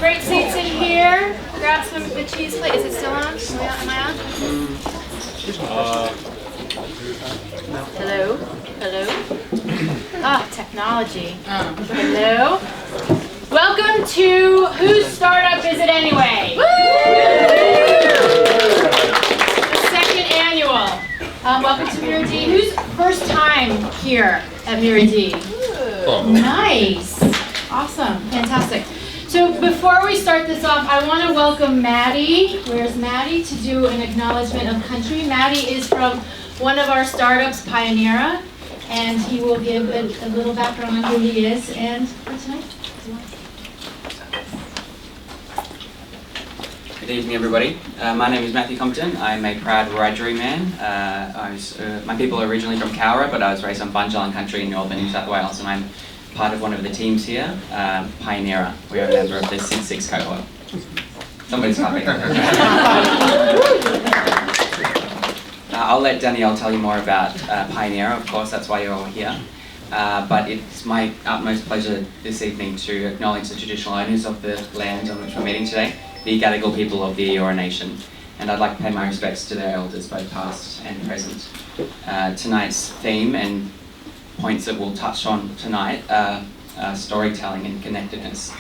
Great seats in here. Grab some of the cheese plate. Is it still on? Am I on? Hello? Hello? Ah, technology. Hello? Welcome to Whose Startup Is It Anyway? The second annual. Welcome to muru-D. Who's first time here at muru-D? Nice. Awesome. Fantastic. So before we start this off, I want to welcome Maddie. Where's Maddie? To do an acknowledgement of country. Maddie is from one of our startups, Pioneera, and he will give a little background on who he is and for tonight. Good evening, everybody. My name is Matthew Compton. I'm a proud Wiradjuri man. My people are originally from Cowra, but I was raised on Bunjalung country in northern New South Wales, and I'm part of one of the teams here, Pioneera. We are a member of the 6-6 cohort. Somebody's clapping. I'll let Danielle tell you more about Pioneera. Of course, that's why you're all here. But it's my utmost pleasure this evening to acknowledge the traditional owners of the land on which we're meeting today, the Gadigal people of the Eora Nation, and I'd like to pay my respects to their elders, both past and present. Tonight's theme and points that we'll touch on tonight are storytelling and connectedness.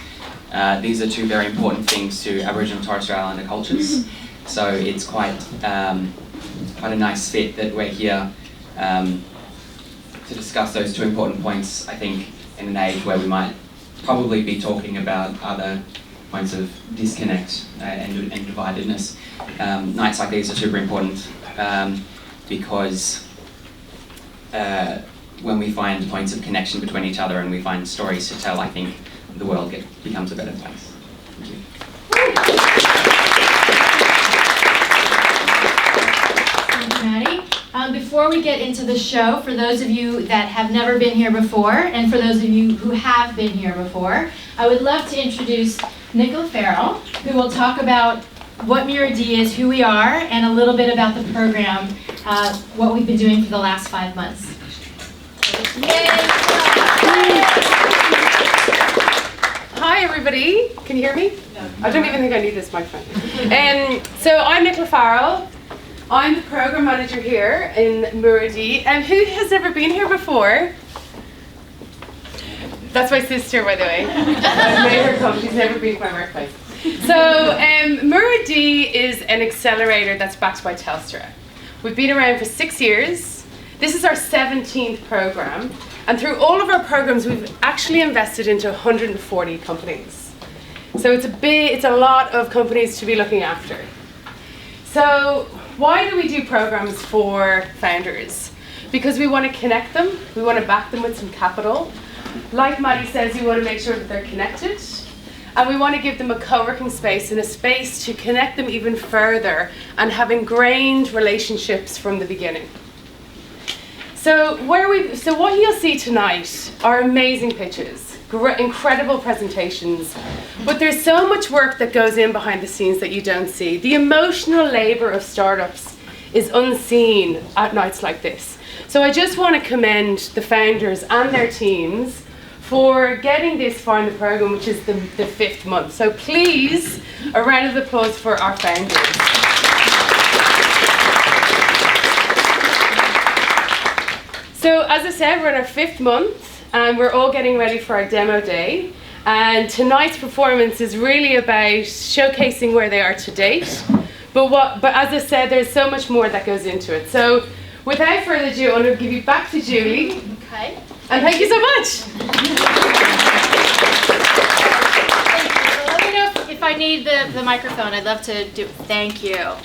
These are two very important things to Aboriginal and Torres Strait Islander cultures, so it's quite a nice fit that we're here to discuss those two important points, I think, in an age where we might probably be talking about other points of disconnect and dividedness. Nights like these are super important because when we find points of connection between each other and we find stories to tell, I think the world becomes a better place. Thank you. Thank you, Maddie. Before we get into the show, for those of you that have never been here before, and for those of you who have been here before, I would love to introduce Nicola Farrell, who will talk about what muru-D is, who we are, and a little bit about the program, what we've been doing for the last 5 months. Yay. Hi everybody, can you hear me? No. I don't even think I need this microphone. So I'm Nicola Farrell. I'm the program manager here in muru-D. And who has never been here before? That's my sister, by the way. I've made her come, she's never been to my workplace. So muru-D is an accelerator that's backed by Telstra. We've been around for 6 years. This is our 17th program, and through all of our programs, we've actually invested into 140 companies. So it's a lot of companies to be looking after. So why do we do programs for founders? Because we want to connect them, we want to back them with some capital. Like Maddie says, we want to make sure that they're connected, and we want to give them a co-working space and a space to connect them even further and have ingrained relationships from the beginning. So what you'll see tonight are amazing pitches, incredible presentations, but there's so much work that goes in behind the scenes that you don't see. The emotional labor of startups is unseen at nights like this. So I just want to commend the founders and their teams for getting this far in the program, which is the 5th month. So please, a round of applause for our founders. So as I said, we're in our 5th month and we're all getting ready for our demo day. And tonight's performance is really about showcasing where they are to date. But as I said, there's so much more that goes into it. So without further ado, I'm going to give you back to Julie. Okay. And thank you so much. So let me know if I need the microphone. I'd love to do. Thank you.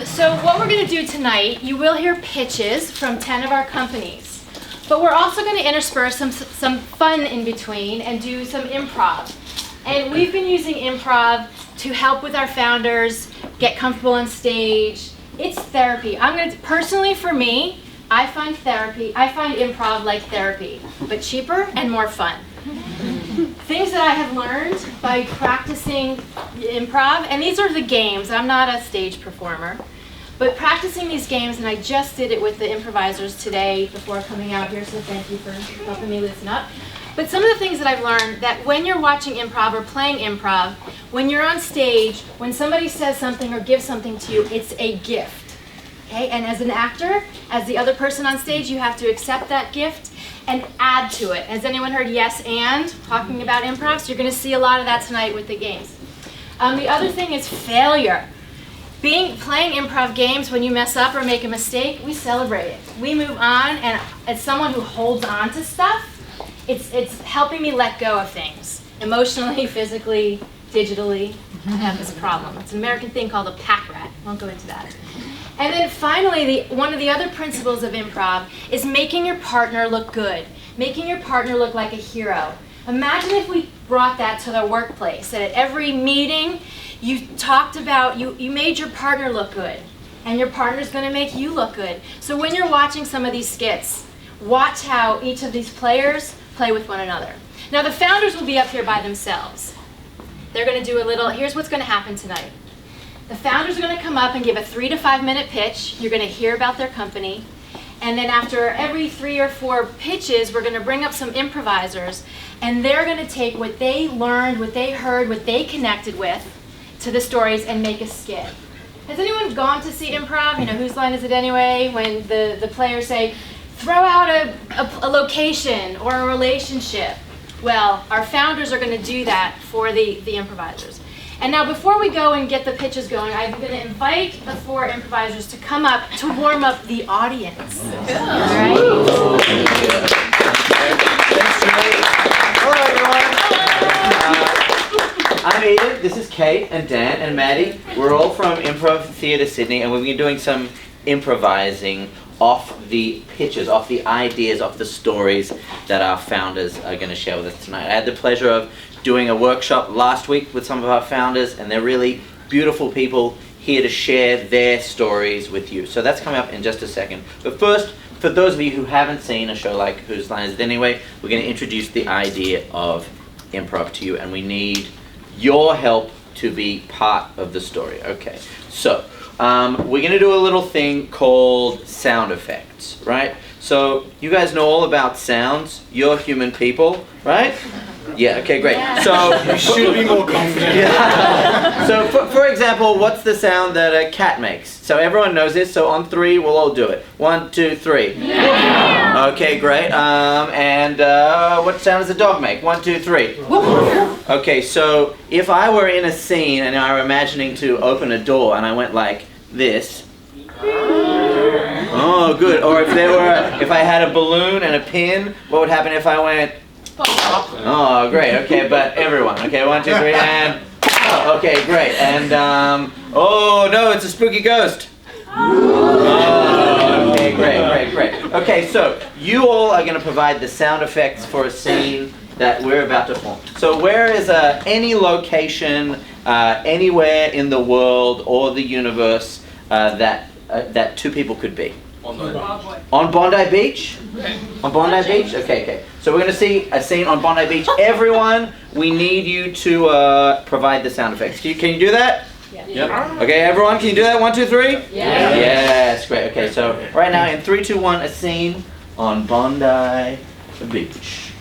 So what we're going to do tonight, you will hear pitches from 10 of our companies, but we're also going to intersperse some fun in between and do some improv. And we've been using improv to help with our founders get comfortable on stage. It's therapy. Personally for me, I find improv like therapy, but cheaper and more fun. Things that I have learned by practicing improv, and these are the games, I'm not a stage performer, but practicing these games, and I just did it with the improvisers today before coming out here, so thank you for helping me listen up. But some of the things that I've learned, that when you're watching improv or playing improv, when you're on stage, when somebody says something or gives something to you, it's a gift. Okay? And as an actor, as the other person on stage, you have to accept that gift and add to it. Has anyone heard yes and? Talking about improv, so you're going to see a lot of that tonight with the games. The other thing is failure. Playing improv games, when you mess up or make a mistake, we celebrate it. We move on, and as someone who holds on to stuff, it's helping me let go of things. Emotionally, physically, digitally. I have this problem. It's an American thing called a pack rat. I won't go into that. And then finally, one of the other principles of improv is making your partner look good. Making your partner look like a hero. Imagine if we brought that to the workplace, that at every meeting, you talked about, you made your partner look good, and your partner's going to make you look good. So when you're watching some of these skits, watch how each of these players play with one another. Now the founders will be up here by themselves. They're going to do a little, here's what's going to happen tonight. The founders are going to come up and give a 3 to 5 minute pitch. You're going to hear about their company. And then after every 3 or 4 pitches, we're going to bring up some improvisers, and they're going to take what they learned, what they heard, what they connected with to the stories and make a skit. Has anyone gone to see improv? You know, whose line is it anyway? When the players say, throw out a location or a relationship. Well, our founders are going to do that for the improvisers. And now before we go and get the pitches going, I'm going to invite the 4 improvisers to come up to warm up the audience. All right? Hello everyone. I'm Eden, this is Kate and Dan and Maddie. We're all from Improv Theatre Sydney, and we've been doing some improvising off the pitches, off the ideas, off the stories that our founders are going to share with us tonight. I had the pleasure of doing a workshop last week with some of our founders, and they're really beautiful people here to share their stories with you. So that's coming up in just a second. But first, for those of you who haven't seen a show like Whose Line Is It Anyway, we're going to introduce the idea of improv to you, and we need your help to be part of the story. Okay, so we're going to do a little thing called sound effects, right? So you guys know all about sounds. You're human people, right? Yeah, okay, great. Yeah. So You should be more confident. yeah. So for example, what's the sound that a cat makes? So everyone knows this, so on 3 we'll all do it. 1, 2, 3. Yeah. Okay, great. And what sound does a dog make? 1, 2, 3. Okay, so if I were in a scene and I were imagining to open a door and I went like this. Oh, good. Or if I had a balloon and a pin, what would happen if I went? Oh, great. Okay, but everyone. Okay, 1, 2, 3, and okay, great. And oh no, it's a spooky ghost. Oh, okay, great. Okay, so you all are going to provide the sound effects for a scene that we're about to form. So where is any location, anywhere in the world or the universe that 2 people could be? On Bondi Beach? On Bondi Beach? Okay. So we're going to see a scene on Bondi Beach. Everyone, we need you to provide the sound effects. Can you do that? Yeah. Yep. Okay, everyone, can you do that? 1, 2, 3? Yeah. Yes, great. Okay, so right now in 3, 2, 1, a scene on Bondi Beach.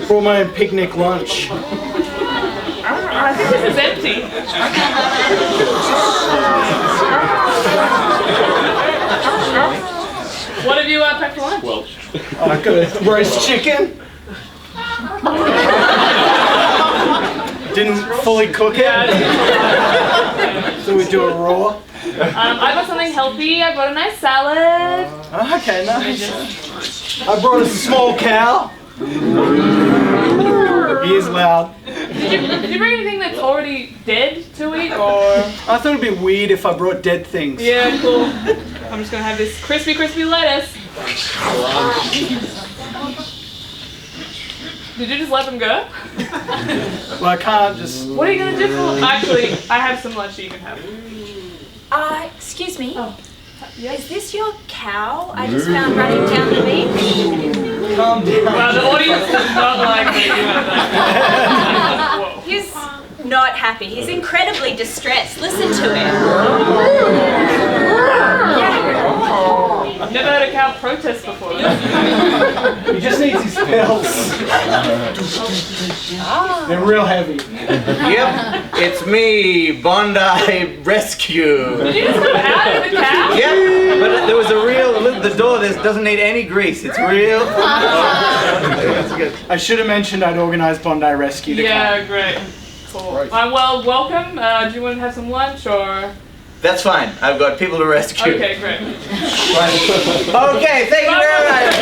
Brought my own picnic lunch. I think this is empty. What have you packed for lunch? Well, I got a roast chicken. Didn't fully cook it. So we do a raw. I got something healthy. I brought a nice salad. Okay, nice. I brought a small cow. He is loud. Did you bring anything that's already dead to eat, or? I thought it'd be weird if I brought dead things. Yeah, cool. I'm just gonna have this crispy lettuce. Did you just let them go? Well, I can't just... What are you gonna do for? Actually, I have some lunch that you can have. Excuse me. Oh. Yes. Is this your cow I just found running down the beach? Calm down. Well, the audience does not like that you have that. He's not happy. He's incredibly distressed. Listen to him. Never heard a cow protest before. He just needs his pills. They're real heavy. Yep, it's me, Bondi Rescue. Did you just come out of the cow? Yep, but there was a real, look, the door this doesn't need any grease, it's real. That's good. I should have mentioned I'd organized Bondi Rescue to Yeah, great. Cool. Well, welcome. Do you want to have some lunch or? That's fine, I've got people to rescue. Okay, great. Okay, thank you very much.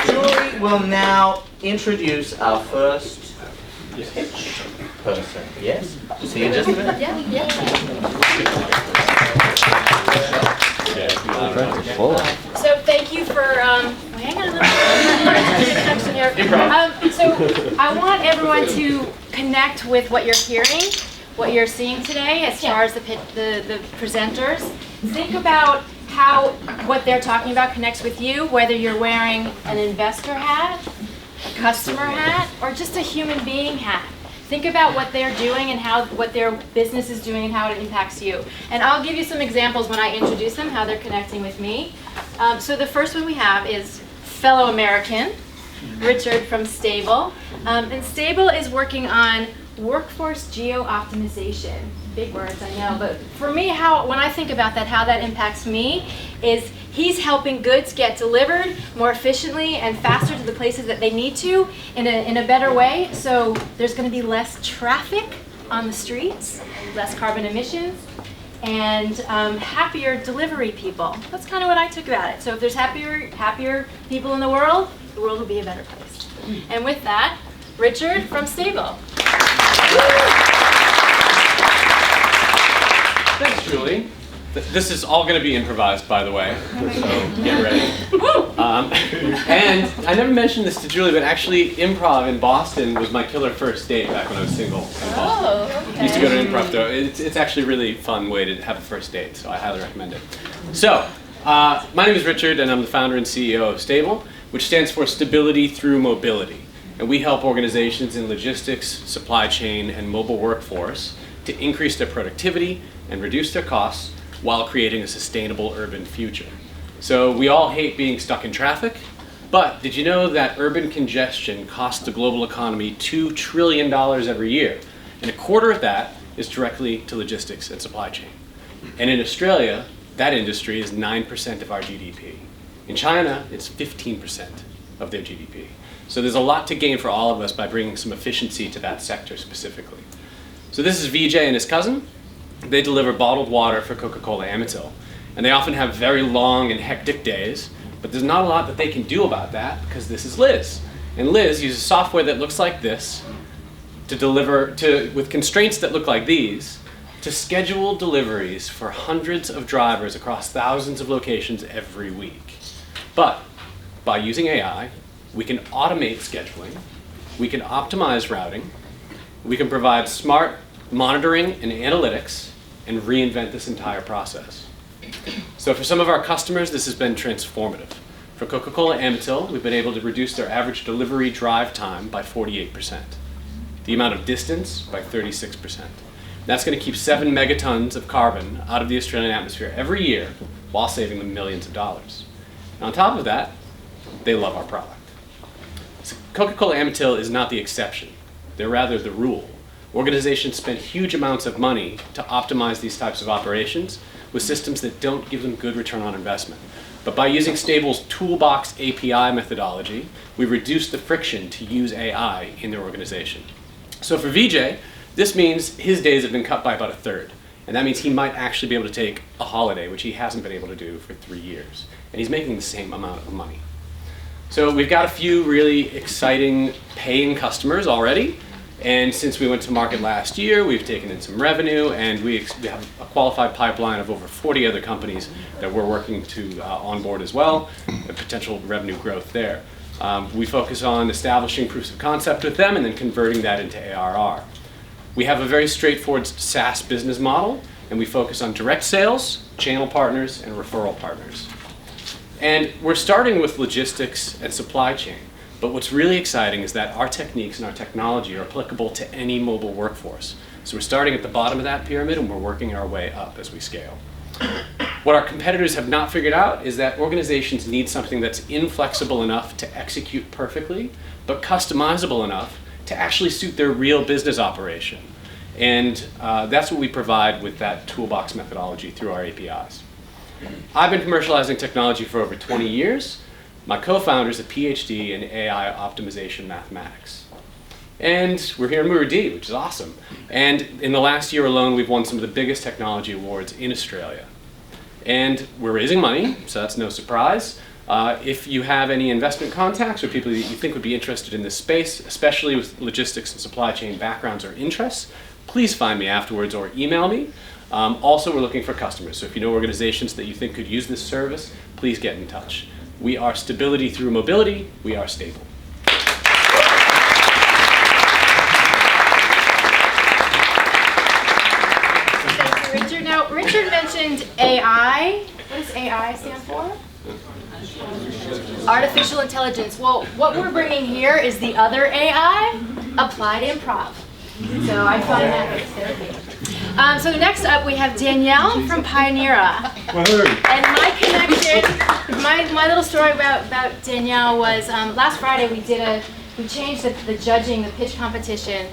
Julie will now introduce our first person. Yes? See you in just a minute. So thank you for, hang on a little bit. So I want everyone to connect with what you're hearing, what you're seeing today as far as the presenters. Think about how what they're talking about connects with you, whether you're wearing an investor hat, a customer hat, or just a human being hat. Think about what they're doing and what their business is doing and how it impacts you. And I'll give you some examples when I introduce them, how they're connecting with me. So the first one we have is fellow American, Richard from Stable. And Stable is working on workforce geo-optimization. Big words, I know, but for me, when I think about that, how that impacts me is he's helping goods get delivered more efficiently and faster to the places that they need to in a better way. So there's going to be less traffic on the streets, less carbon emissions, and happier delivery people. That's kind of what I took about it. So if there's happier people in the world will be a better place. And with that, Richard from Stable. Thanks, Julie. This is all going to be improvised, by the way, so get ready. And I never mentioned this to Julie, but actually improv in Boston was my killer first date back when I was single in Boston. Oh, okay. I used to go to improv, though. It's actually a really fun way to have a first date, so I highly recommend it. So, my name is Richard, and I'm the founder and CEO of Stable, which stands for Stability Through Mobility. And we help organizations in logistics, supply chain, and mobile workforce to increase their productivity and reduce their costs while creating a sustainable urban future. So we all hate being stuck in traffic, but did you know that urban congestion costs the global economy $2 trillion every year? And a quarter of that is directly to logistics and supply chain. And in Australia, that industry is 9% of our GDP. In China, it's 15% of their GDP. So there's a lot to gain for all of us by bringing some efficiency to that sector specifically. So this is VJ and his cousin. They deliver bottled water for Coca-Cola Amatil. And they often have very long and hectic days, but there's not a lot that they can do about that because this is Liz. And Liz uses software that looks like this to deliver, with constraints that look like these, to schedule deliveries for hundreds of drivers across thousands of locations every week. But by using AI, we can automate scheduling, we can optimize routing, we can provide smart monitoring and analytics, and reinvent this entire process. So for some of our customers, this has been transformative. For Coca-Cola Amatil, we've been able to reduce their average delivery drive time by 48%, the amount of distance by 36%. That's going to keep 7 megatons of carbon out of the Australian atmosphere every year while saving them millions of dollars. And on top of that, they love our product. So Coca-Cola Amatil is not the exception. They're rather the rule. Organizations spend huge amounts of money to optimize these types of operations with systems that don't give them good return on investment. But by using Stable's Toolbox API methodology, we reduce the friction to use AI in their organization. So for VJ, this means his days have been cut by about a third. And that means he might actually be able to take a holiday, which he hasn't been able to do for 3 years. And he's making the same amount of money. So we've got a few really exciting paying customers already. And since we went to market last year, we've taken in some revenue, and we have a qualified pipeline of over 40 other companies that we're working to onboard as well, and potential revenue growth there. We focus on establishing proofs of concept with them and then converting that into ARR. We have a very straightforward SaaS business model, and we focus on direct sales, channel partners, and referral partners. And we're starting with logistics and supply chain. But what's really exciting is that our techniques and our technology are applicable to any mobile workforce. So we're starting at the bottom of that pyramid and we're working our way up as we scale. What our competitors have not figured out is that organizations need something that's inflexible enough to execute perfectly, but customizable enough to actually suit their real business operation. And that's what we provide with that toolbox methodology through our APIs. I've been commercializing technology for over 20 years. My co-founder is a PhD in AI optimization mathematics. And we're here in muru-D, which is awesome. And in the last year alone, we've won some of the biggest technology awards in Australia. And we're raising money, so that's no surprise. If you have any investment contacts or people that you think would be interested in this space, especially with logistics and supply chain backgrounds or interests, please find me afterwards or email me. Also, we're looking for customers. So if you know organizations that you think could use this service, please get in touch. We are stability through mobility. We are stable. Thank you, Richard. Now, Richard mentioned AI. What does AI stand for? Artificial intelligence. Well, what we're bringing here is the other AI, applied improv. So I find that very so next up we have Danielle from Pioneera. And my connection, my little story about Danielle was last Friday we changed the judging, the pitch competition,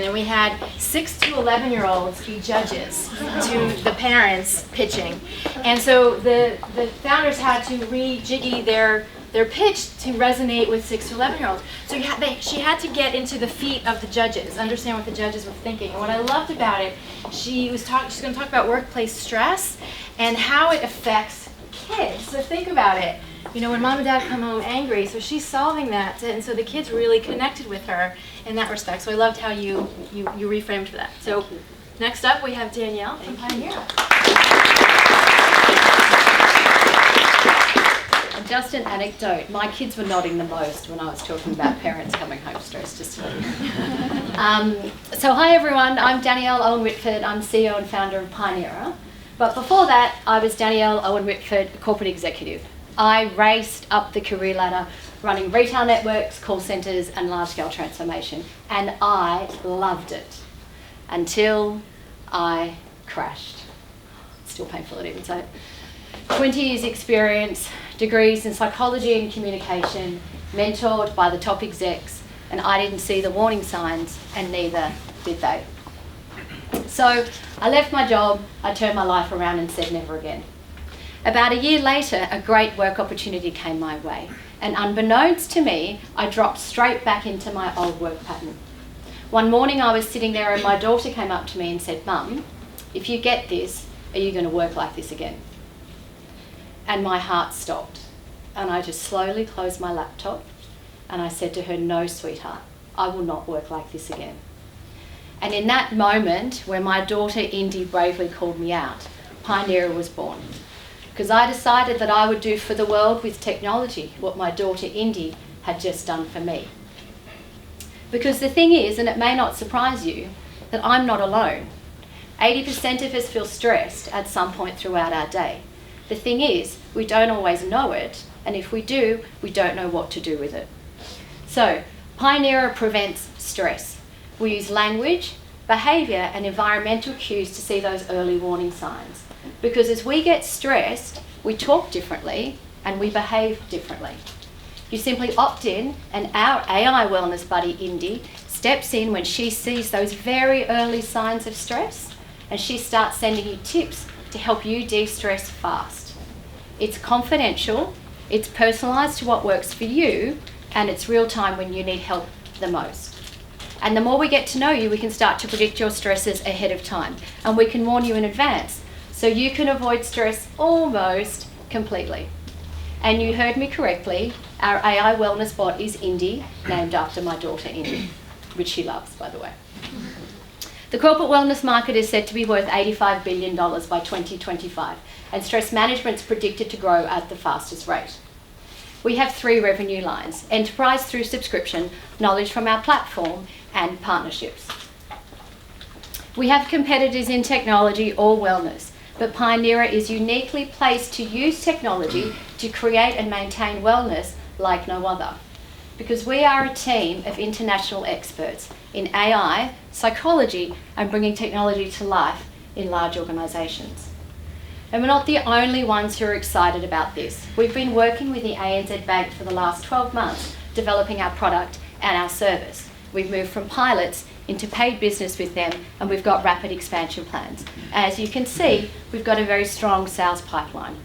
and we had 6 to 11-year-olds be judges to the parents pitching. And so the founders had to rejiggy their pitch to resonate with 6 to 11-year-olds. So she had to get into the feet of the judges, understand what the judges were thinking. And what I loved about it, she's going to talk about workplace stress and how it affects kids. So think about it. You know, when mom and dad come home angry, so she's solving that, and so the kids really connected with her in that respect. So I loved how you reframed that. So next up we have Danielle from Pioneera. Just an anecdote. My kids were nodding the most when I was talking about parents coming home stressed, just to let you know. So hi everyone, I'm Danielle Owen-Whitford. I'm CEO and founder of Pioneera. But before that, I was Danielle Owen-Whitford, corporate executive. I raced up the career ladder running retail networks, call centres and large-scale transformation. And I loved it until I crashed. It's still painful to even say it. 20 years experience, degrees in psychology and communication, mentored by the top execs, and I didn't see the warning signs, and neither did they. So I left my job, I turned my life around and said never again. About a year later, a great work opportunity came my way, and unbeknownst to me, I dropped straight back into my old work pattern. One morning I was sitting there and my daughter came up to me and said, "Mum, if you get this, are you going to work like this again?" And my heart stopped, and I just slowly closed my laptop and I said to her, "No, sweetheart, I will not work like this again." And in that moment, where my daughter Indy bravely called me out, Pioneera was born. Because I decided that I would do for the world with technology what my daughter Indy had just done for me. Because the thing is, and it may not surprise you, that I'm not alone. 80% of us feel stressed at some point throughout our day. The thing is, we don't always know it, and if we do, we don't know what to do with it. So, Pioneera prevents stress. We use language, behaviour and environmental cues to see those early warning signs. Because as we get stressed, we talk differently and we behave differently. You simply opt in, and our AI wellness buddy Indy steps in when she sees those very early signs of stress, and she starts sending you tips to help you de-stress fast. It's confidential, it's personalised to what works for you, and it's real time when you need help the most. And the more we get to know you, we can start to predict your stresses ahead of time, and we can warn you in advance, so you can avoid stress almost completely. And you heard me correctly, our AI wellness bot is Indy, named after my daughter Indy, which she loves, by the way. The corporate wellness market is said to be worth $85 billion by 2025, and stress management is predicted to grow at the fastest rate. We have 3 revenue lines: enterprise through subscription, knowledge from our platform, and partnerships. We have competitors in technology or wellness, but Pioneera is uniquely placed to use technology to create and maintain wellness like no other. Because we are a team of international experts in AI, psychology, and bringing technology to life in large organisations. And we're not the only ones who are excited about this. We've been working with the ANZ Bank for the last 12 months, developing our product and our service. We've moved from pilots into paid business with them, and we've got rapid expansion plans. As you can see, we've got a very strong sales pipeline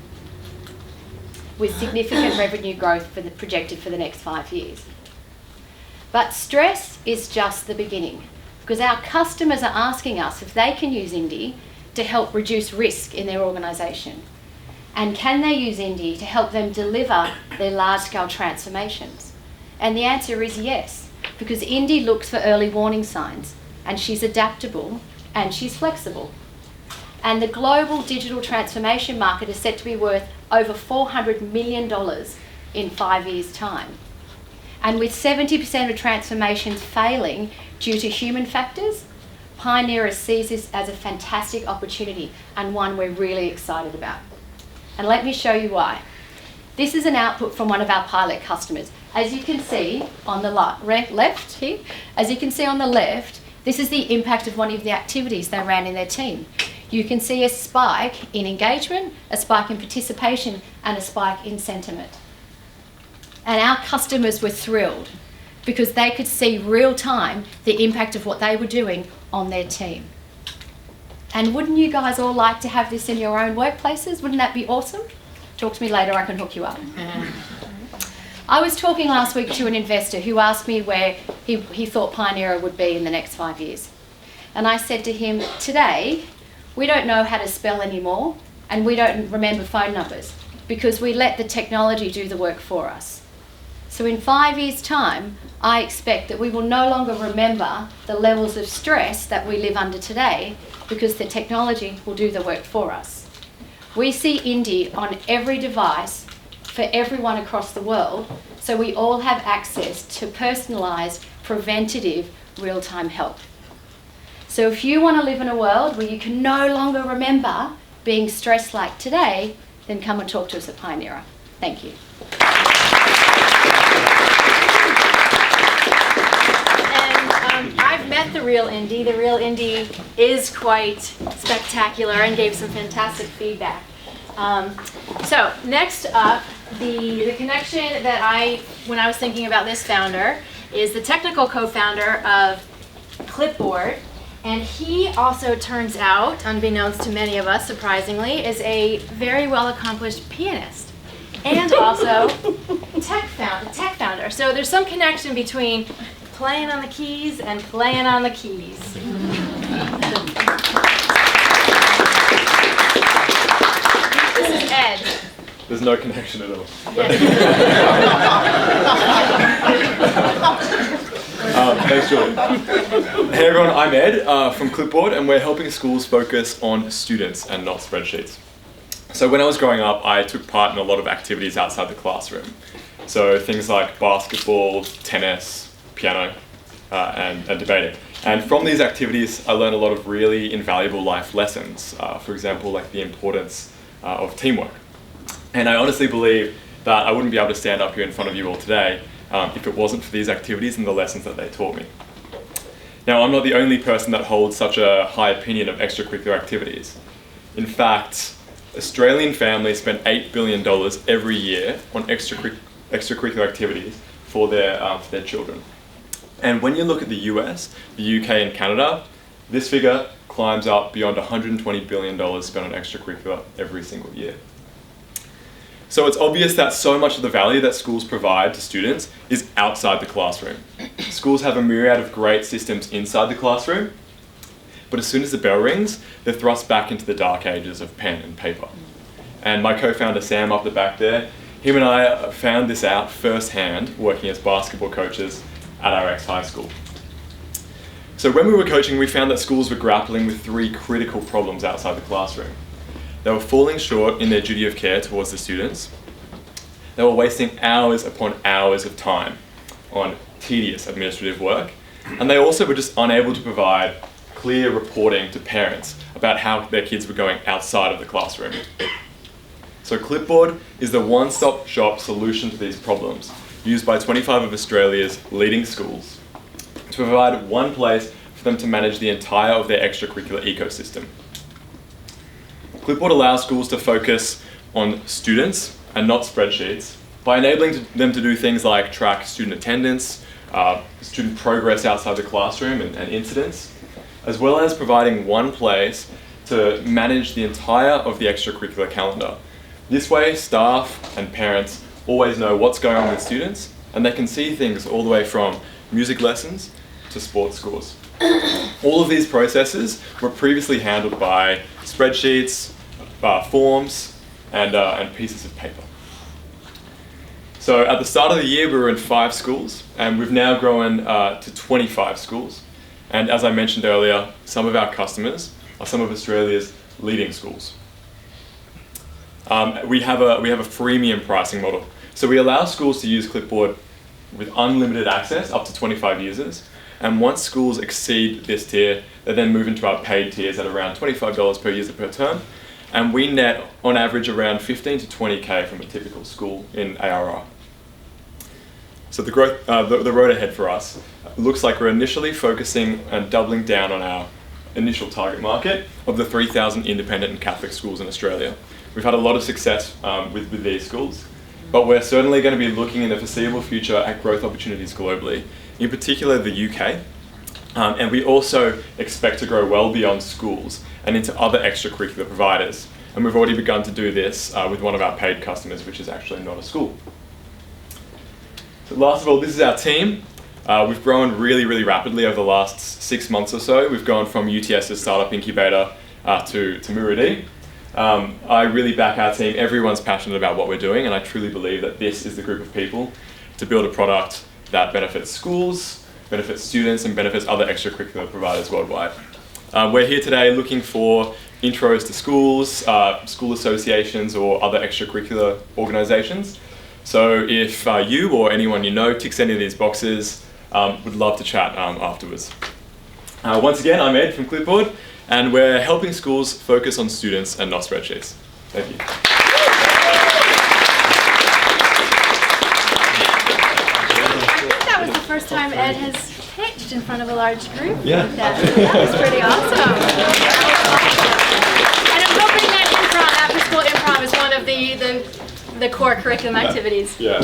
with significant revenue growth projected for the next 5 years. But stress is just the beginning, because our customers are asking us if they can use Indie to help reduce risk in their organisation. And can they use Indie to help them deliver their large-scale transformations? And the answer is yes, because Indie looks for early warning signs, and she's adaptable and she's flexible. And the global digital transformation market is set to be worth over $400 million in 5 years' time. And with 70% of transformations failing due to human factors, Pioneer sees this as a fantastic opportunity and one we're really excited about. And let me show you why. This is an output from one of our pilot customers. As you can see on the left here, as you can see on the left, this is the impact of one of the activities they ran in their team. You can see a spike in engagement, a spike in participation, and a spike in sentiment. And our customers were thrilled because they could see real time the impact of what they were doing on their team. And wouldn't you guys all like to have this in your own workplaces? Wouldn't that be awesome? Talk to me later, I can hook you up. I was talking last week to an investor who asked me where he thought Pioneer would be in the next 5 years. And I said to him, today, we don't know how to spell anymore, and we don't remember phone numbers because we let the technology do the work for us. So in 5 years' time, I expect that we will no longer remember the levels of stress that we live under today because the technology will do the work for us. We see Indie on every device for everyone across the world, so we all have access to personalised, preventative, real-time help. So if you want to live in a world where you can no longer remember being stressed like today, then come and talk to us at Pioneer. Thank you. And I've met the real Indie. The real Indie is quite spectacular and gave some fantastic feedback. So next up, the connection that when I was thinking about this founder, is the technical co-founder of Clipboard. And he also turns out, unbeknownst to many of us, surprisingly, is a very well-accomplished pianist and also tech founder. So there's some connection between playing on the keys and playing on the keys. This is Ed. There's no connection at all. Thanks, Jordan. Hey everyone, I'm Ed from Clipboard, and we're helping schools focus on students and not spreadsheets. So when I was growing up, I took part in a lot of activities outside the classroom. So things like basketball, tennis, piano, and debating. And from these activities, I learned a lot of really invaluable life lessons. For example, like the importance of teamwork. And I honestly believe that I wouldn't be able to stand up here in front of you all today if it wasn't for these activities and the lessons that they taught me. Now, I'm not the only person that holds such a high opinion of extracurricular activities. In fact, Australian families spend $8 billion every year on extracurricular activities for their children. And when you look at the US, the UK and Canada, this figure climbs up beyond $120 billion spent on extracurricular every single year. So it's obvious that so much of the value that schools provide to students is outside the classroom. Schools have a myriad of great systems inside the classroom, but as soon as the bell rings, they're thrust back into the dark ages of pen and paper. And my co-founder Sam up the back there, him and I found this out firsthand working as basketball coaches at our ex-high school. So when we were coaching, we found that schools were grappling with three critical problems outside the classroom. They were falling short in their duty of care towards the students. They were wasting hours upon hours of time on tedious administrative work. And they also were just unable to provide clear reporting to parents about how their kids were going outside of the classroom. So Clipboard is the one-stop shop solution to these problems, used by 25 of Australia's leading schools to provide one place for them to manage the entire of their extracurricular ecosystem. Clipboard allows schools to focus on students and not spreadsheets by enabling them to do things like track student attendance, student progress outside the classroom and incidents, as well as providing one place to manage the entire of the extracurricular calendar. This way, staff and parents always know what's going on with students, and they can see things all the way from music lessons to sports scores. All of these processes were previously handled by spreadsheets, forms, and pieces of paper. So at the start of the year, we were in 5 schools, and we've now grown to 25 schools. And as I mentioned earlier, some of our customers are some of Australia's leading schools. We have a freemium pricing model. So we allow schools to use Clipboard with unlimited access up to 25 users. And once schools exceed this tier, they then move into our paid tiers at around $25 per user per term. And we net, on average, around 15 to 20K from a typical school in ARR. So the road ahead for us looks like we're initially focusing and doubling down on our initial target market of the 3,000 independent and Catholic schools in Australia. We've had a lot of success with these schools, but we're certainly going to be looking in the foreseeable future at growth opportunities globally, in particular the UK, and we also expect to grow well beyond schools and into other extracurricular providers. And we've already begun to do this with one of our paid customers, which is actually not a school. So last of all, this is our team. We've grown really, really rapidly over the last 6 months or so. We've gone from UTS's startup incubator to muru-D. I really back our team. Everyone's passionate about what we're doing, and I truly believe that this is the group of people to build a product that benefits schools, benefits students, and benefits other extracurricular providers worldwide. We're here today looking for intros to schools, school associations, or other extracurricular organizations. So if you or anyone you know ticks any of these boxes, would love to chat afterwards. Once again, I'm Ed from Clipboard, and we're helping schools focus on students and not spreadsheets. Thank you. That was the first time Ed has pitched in front of a large group. Yeah. That was pretty awesome. And I'm hoping that after-school improv is one of the core curriculum activities. Yeah.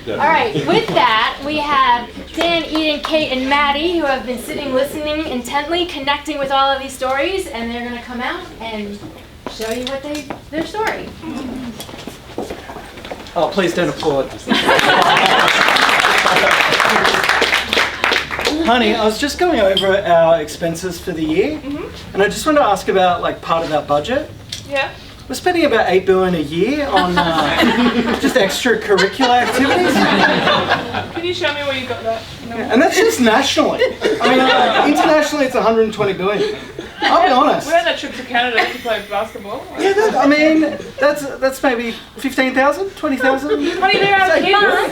All right, with that, we have Dan, Eden, Kate, and Maddie, who have been sitting, listening intently, connecting with all of these stories, and they're going to come out and show you their story. Oh, please don't applaud. Honey, I was just going over our expenses for the year, and I just wanted to ask about part of our budget. Yeah. We're spending about $8 billion a year on just extracurricular activities. Can you show me where you got that? No. And that's just nationally. I mean, internationally it's $120 billion. I'll be honest. We had that trip to Canada to play basketball. Yeah, that's maybe 15,000, 20,000. Honey, they're out of here.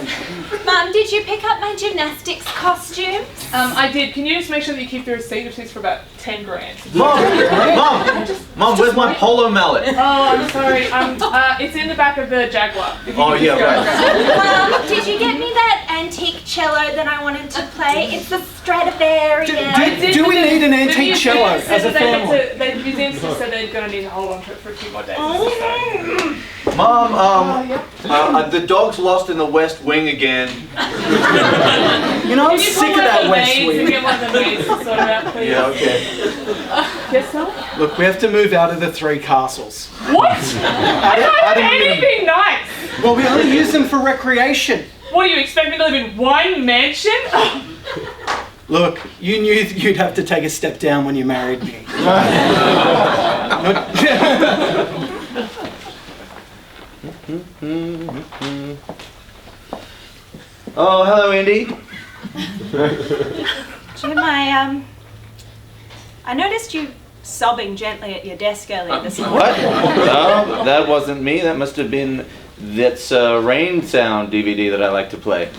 Mum, did you pick up my gymnastics costumes? I did. Can you just make sure that you keep the receipt of these for about 10 grand? Mom, where's my polo mallet? Oh, I'm sorry. It's in the back of the Jaguar. Oh yeah, right. Mum, did you get me that antique cello that I wanted to play? It's the Stradivarius. Do we need an antique cello as a family? The museum just said they're going to need to hold on to it for a few more days. Mom, the dog's lost in the West Wing again. You know, I'm sick of that West Wing. Get one of the maids to sort it out, please. Yeah, okay. Yes, sir? Look, we have to move out of the 3 castles. What? I don't have anything nice. Well, we only use them for recreation. What do you expect me to live in one mansion? Look, you knew you'd have to take a step down when you married me. Oh, hello, Andy. Jim, I noticed you sobbing gently at your desk earlier this morning. What? No, that wasn't me. That must have been that's rain sound DVD that I like to play.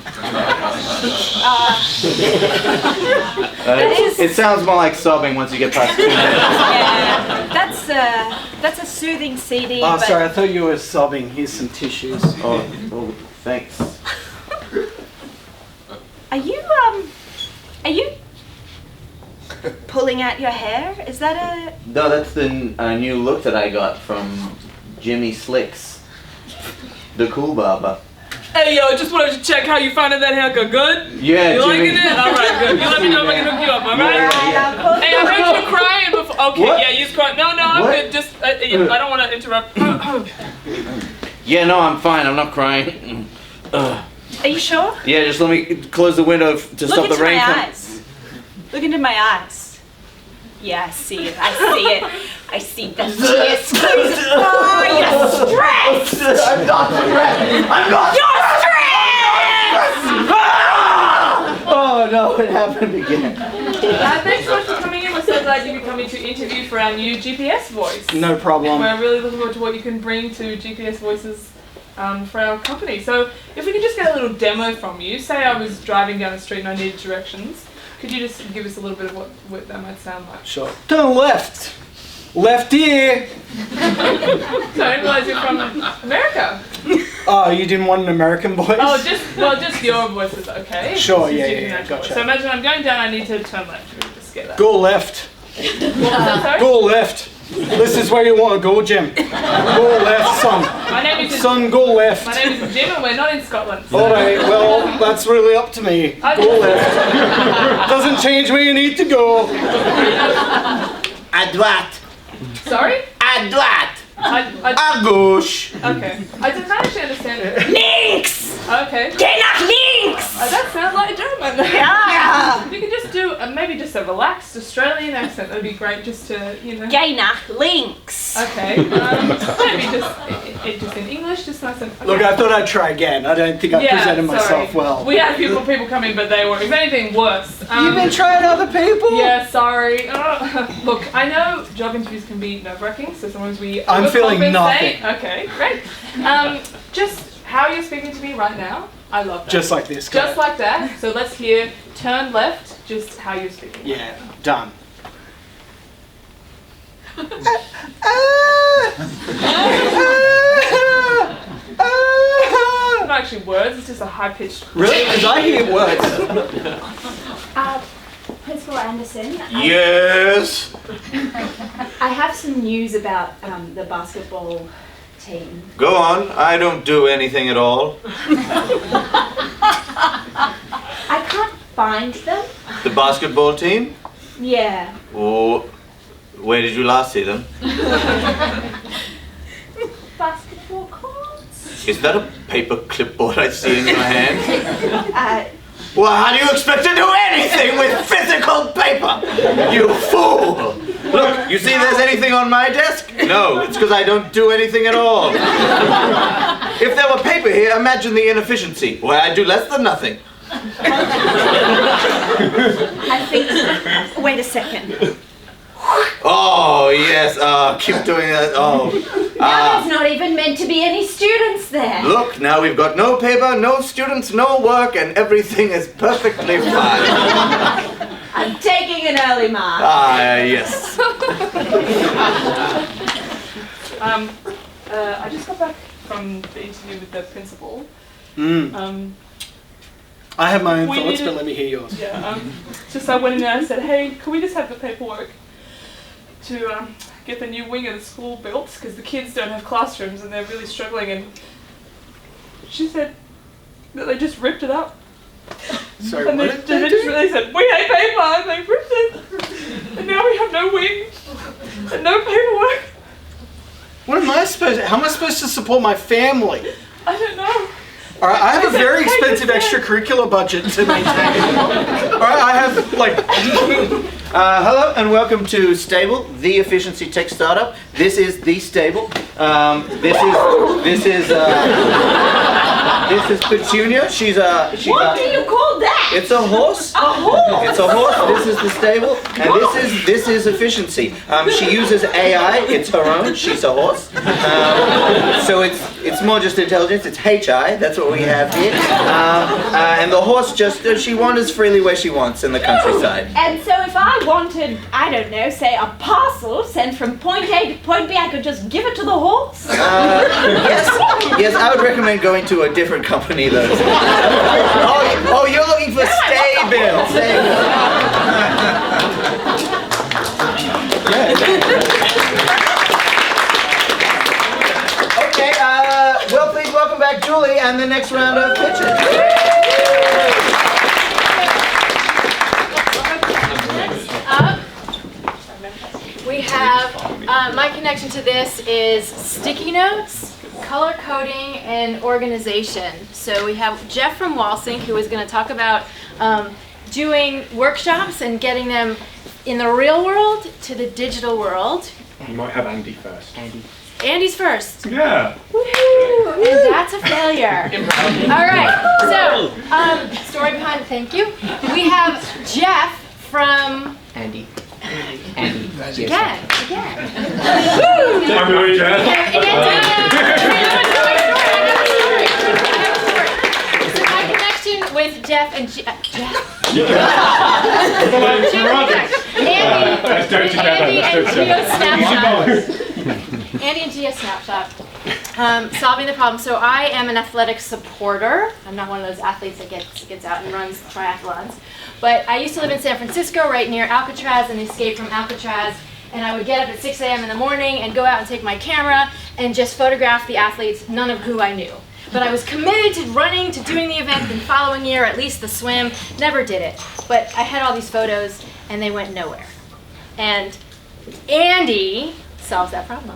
It sounds more like sobbing once you get past 2 minutes. Yeah, that's a soothing CD. Oh, but sorry, I thought you were sobbing. Here's some tissues. Oh, thanks. Are you pulling out your hair? Is that a No, that's the new look that I got from Jimmy Slicks, the cool barber. Hey yo, just wanted to check how you finding that haircut. Good? Yeah, You Jimmy. liking it? Alright, good. You let me know if I can hook you up, alright? Yeah. Hey, I heard you crying before. Okay, What? yeah, you was crying. No, I'm What? good. Just, I don't want to interrupt. Yeah, no, I'm fine. I'm not crying. Are you sure? Yeah, just let me close the window to stop the rain. Look into my eyes. Look into my eyes. Yeah, I see it. I see it. I see the tears. Oh, you're stressed. I'm not stressed. I'm not. You're stressed. Oh no, it happened again. Thanks so much for coming in. We're so glad you could come in to interview for our new GPS voice. No problem. We're really looking forward to what you can bring to GPS voices for our company. So if we could just get a little demo from you. Say I was driving down the street and I needed directions. Could you just give us a little bit of what that might sound like? Sure. Turn left. Left ear. So I didn't realize you're from America. Oh, you didn't want an American voice? Oh, just your voice is okay. Sure, Just yeah, using yeah, that gotcha. voice. So imagine I'm going down, I need to turn left. Can we just get that? Go left. What was that, sorry? Go left. This is where you want to go, Jim. Go left, son. My name is Son, go left. My name is Jim and we're not in Scotland. So. Alright, well, that's really up to me. Go left. Doesn't change where you need to go. À droite. Sorry? À droite. À gauche. Okay. I didn't actually understand it. Links. Okay. Geh nach links. That sounds like German. Yeah. You could just do maybe just a relaxed Australian accent. That'd be great just to, you know. Geh nach links. Okay. Maybe just in English, just nice and. Okay. Look, I thought I'd try again. I don't think I presented myself sorry. well. We had people come in, but they were, if anything, worse. You've been trying other people? Yeah, sorry. Look, I know job interviews can be nerve-wracking, so sometimes we I'm feeling overcompensate. nothing. Okay, great. Just how you're speaking to me right now, I love that. Just like this guy. Just like that. So let's hear turn left, just how you're speaking. Yeah, done. Not actually words, it's just a high-pitched. Really? Because I hear words. Principal Anderson. Yes. I have some news about the basketball team. Go on. I don't do anything at all. I can't find them. The basketball team? Yeah. Oh, where did you last see them? Basketball courts? Is that a paper clipboard I see in your hand? Uh, Well, how do you expect to do anything with physical paper? You fool! Look, you see there's anything on my desk? No, it's because I don't do anything at all. If there were paper here, imagine the inefficiency. Why, I do less than nothing. I think. Wait a second. Oh, yes, keep doing that. Oh. now there's not even meant to be any students there. Look, now we've got no paper, no students, no work, and everything is perfectly fine. I'm taking an early mark. Yes. I just got back from the interview with the principal. I have my own We thoughts, needed- but let me hear yours. Yeah, just I went in there and said, hey, can we just have the paperwork to get the new wing of the school built, because the kids don't have classrooms and they're really struggling, and she said that they just ripped it up. Sorry, And what they, did they, they just, do? they said, we hate paper, and they ripped it. And now we have no wing and no paperwork. What am I supposed to, how am I supposed to support my family? I don't know. Alright, I have a They said, very "Take expensive it extracurricular budget to maintain. Alright, I have like... Hello and welcome to Stable, the efficiency tech startup. This is the Stable. This is Petunia. She's What do you call that? It's a horse. A horse? It's a horse. This is the Stable, and this is efficiency. She uses AI. It's her own. She's a horse. So it's more just intelligence. It's HI. That's what we have here. And the horse just she wanders freely where she wants in the countryside. And so if I wanted, I don't know, say a parcel sent from point A to point B, I could just give it to the horse? Yes, I would recommend going to a different company though. Oh, you're looking for Stable. Yeah. Julie and the next round of pitches. Up, we have, my connection to this is sticky notes, color coding, and organization. So we have Jeff from Walsink, who is going to talk about doing workshops and getting them in the real world to the digital world. You might have Andy first. Andy's first. Yeah. Woo-hoo. And that's a failure. All right. So, story behind. Thank you. We have Jeff from. Andy. Again. I'm really Jeff. So my connection with Jeff and Jeff. Andy and Gia Snapshot. Solving the problem. So I am an athletic supporter. I'm not one of those athletes that gets out and runs triathlons. But I used to live in San Francisco, right near Alcatraz, and escaped from Alcatraz. And I would get up at 6 a.m. in the morning and go out and take my camera and just photograph the athletes, none of who I knew. But I was committed to running, to doing the event the following year, at least the swim. Never did it. But I had all these photos, and they went nowhere. And Andy solves that problem.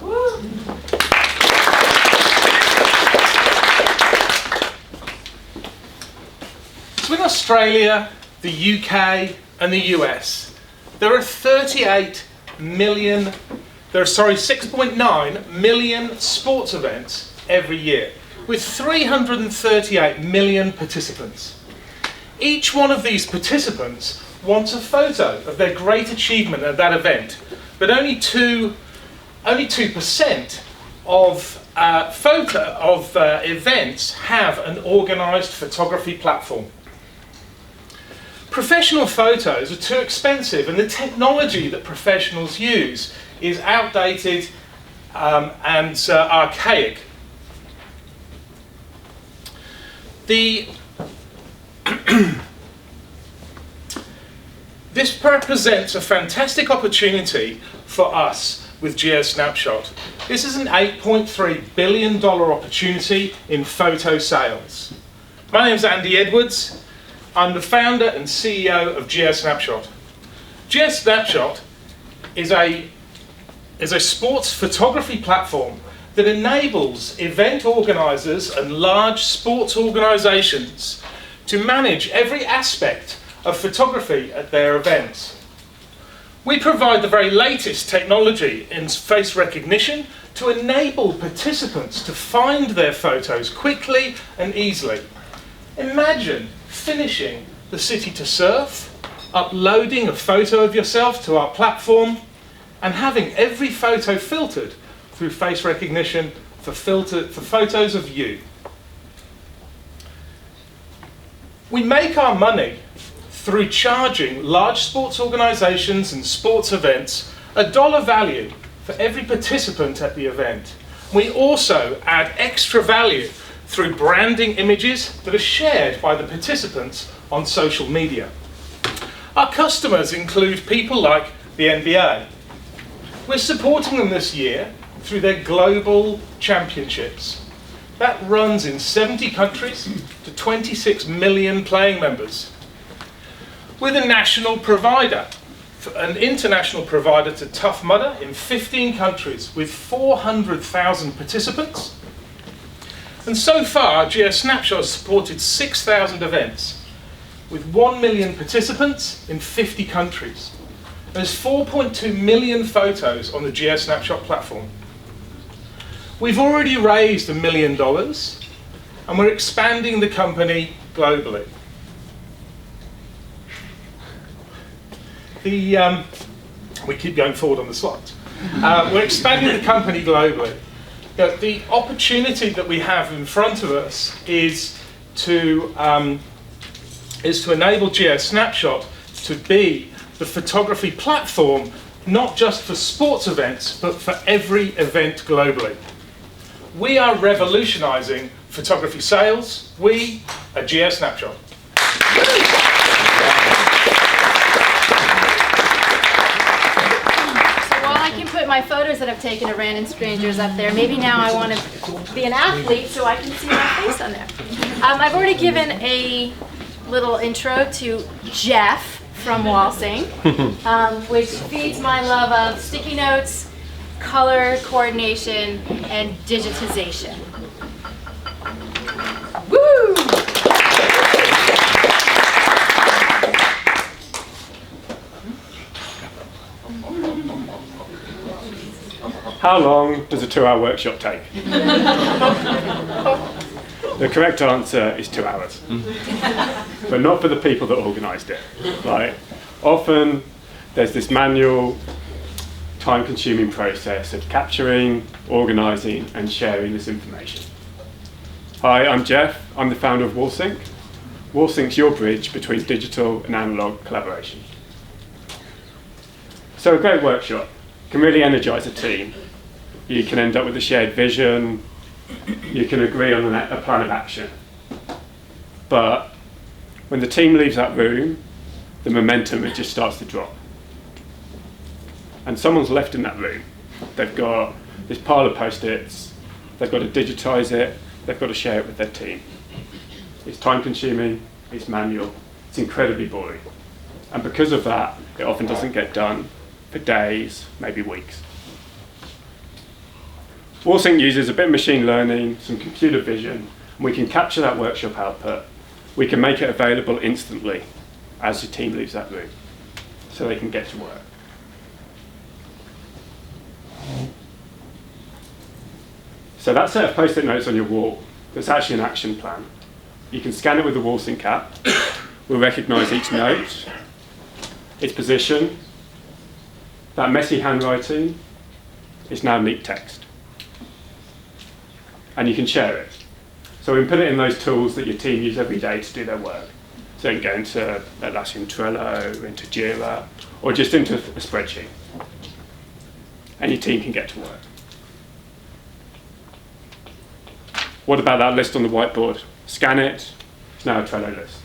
So in Australia, the UK, and the US, there are 6.9 million sports events every year, with 338 million participants. Each one of these participants wants a photo of their great achievement at that event, but only 2% of events have an organised photography platform. Professional photos are too expensive, and the technology that professionals use is outdated and archaic. This represents a fantastic opportunity for us with GeoSnapshot. This is an $8.3 billion opportunity in photo sales. My name is Andy Edwards. I'm the founder and CEO of GeoSnapshot. GeoSnapshot is a sports photography platform that enables event organisers and large sports organisations to manage every aspect of photography at their events. We provide the very latest technology in face recognition to enable participants to find their photos quickly and easily. Imagine finishing the City to Surf, uploading a photo of yourself to our platform, and having every photo filtered through face recognition for photos of you. We make our money through charging large sports organisations and sports events a dollar value for every participant at the event. We also add extra value through branding images that are shared by the participants on social media. Our customers include people like the NBA. We're supporting them this year through their global championships. That runs in 70 countries to 26 million playing members. We're the national provider, an international provider to Tough Mudder in 15 countries with 400,000 participants. And so far, GeoSnapshot has supported 6,000 events with 1 million participants in 50 countries. There's 4.2 million photos on the GeoSnapshot platform. We've already raised $1 million, and we're expanding the company globally. We keep going forward on the slides. We're expanding the company globally. The opportunity that we have in front of us is to enable GeoSnapshot to be the photography platform, not just for sports events, but for every event globally. We are revolutionising photography sales. We are GeoSnapshot. my photos that I've taken of random strangers up there. Maybe now I want to be an athlete so I can see my face on there. I've already given a little intro to Jeff from Walsing, which feeds my love of sticky notes, color coordination, and digitization. Woo! How long does a 2-hour workshop take? The correct answer is 2 hours. But not for the people that organised it. Like, often there's this manual, time-consuming process of capturing, organising and sharing this information. Hi, I'm Jeff. I'm the founder of Walsync. Walsync's your bridge between digital and analogue collaboration. So a great workshop can really energise a team. You can end up with a shared vision, you can agree on a plan of action. But when the team leaves that room, the momentum, it just starts to drop. And someone's left in that room. They've got this pile of post-its, they've got to digitise it, they've got to share it with their team. It's time consuming, it's manual, it's incredibly boring. And because of that, it often doesn't get done for days, maybe weeks. Walsync uses a bit of machine learning, some computer vision, and we can capture that workshop output. We can make it available instantly as the team leaves that room, so they can get to work. So that set of post-it notes on your wall, that's actually an action plan. You can scan it with the Walsync app. We'll recognise each note, its position. That messy handwriting is now neat text. And you can share it. So we can put it in those tools that your team use every day to do their work. So you can go into Atlassian Trello, into Jira, or just into a spreadsheet. And your team can get to work. What about that list on the whiteboard? Scan it, it's now a Trello list.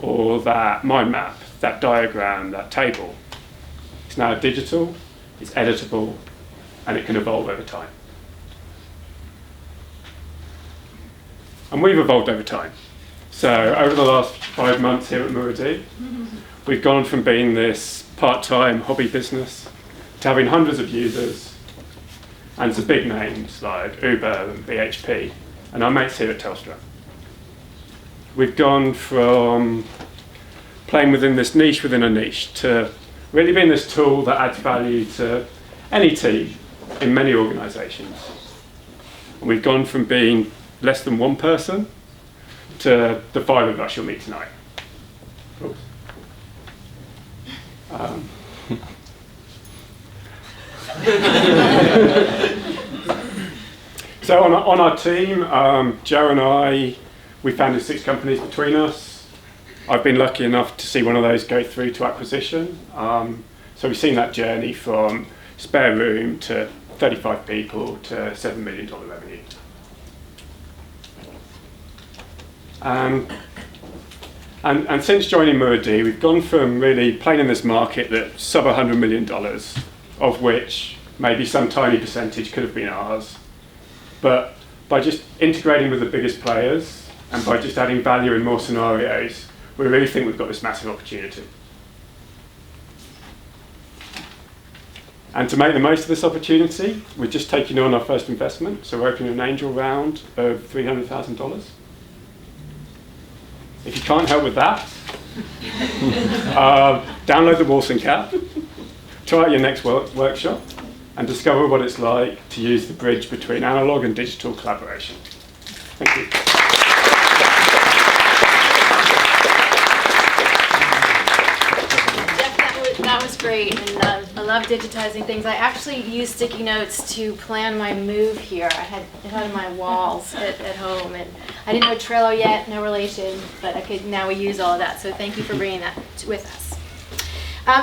Or that mind map, that diagram, that table. It's now digital, it's editable, and it can evolve over time. And we've evolved over time. So over the last 5 months here at muru-D, we've gone from being this part-time hobby business to having hundreds of users and some big names like Uber and BHP and our mates here at Telstra. We've gone from playing within this niche within a niche to really being this tool that adds value to any team in many organisations. And we've gone from being less than one person to the 5 of us you'll meet tonight. So on our team, Joe and I, we founded 6 companies between us. I've been lucky enough to see one of those go through to acquisition. So we've seen that journey from spare room to 35 people to $7 million revenue. And since joining muru-D, we've gone from really playing in this market that's sub $100 million, of which maybe some tiny percentage could have been ours. But by just integrating with the biggest players and by just adding value in more scenarios, we really think we've got this massive opportunity. And to make the most of this opportunity, we're just taking on our first investment. So we're opening an angel round of $300,000. If you can't help with that, download the Walsync app, try out your next workshop, and discover what it's like to use the bridge between analog and digital collaboration. Thank you. That was great, and I love digitizing things. I actually use sticky notes to plan my move here. I had it on my walls at home, and I didn't know Trello yet, no relation, but now we use all of that, so thank you for bringing that with us.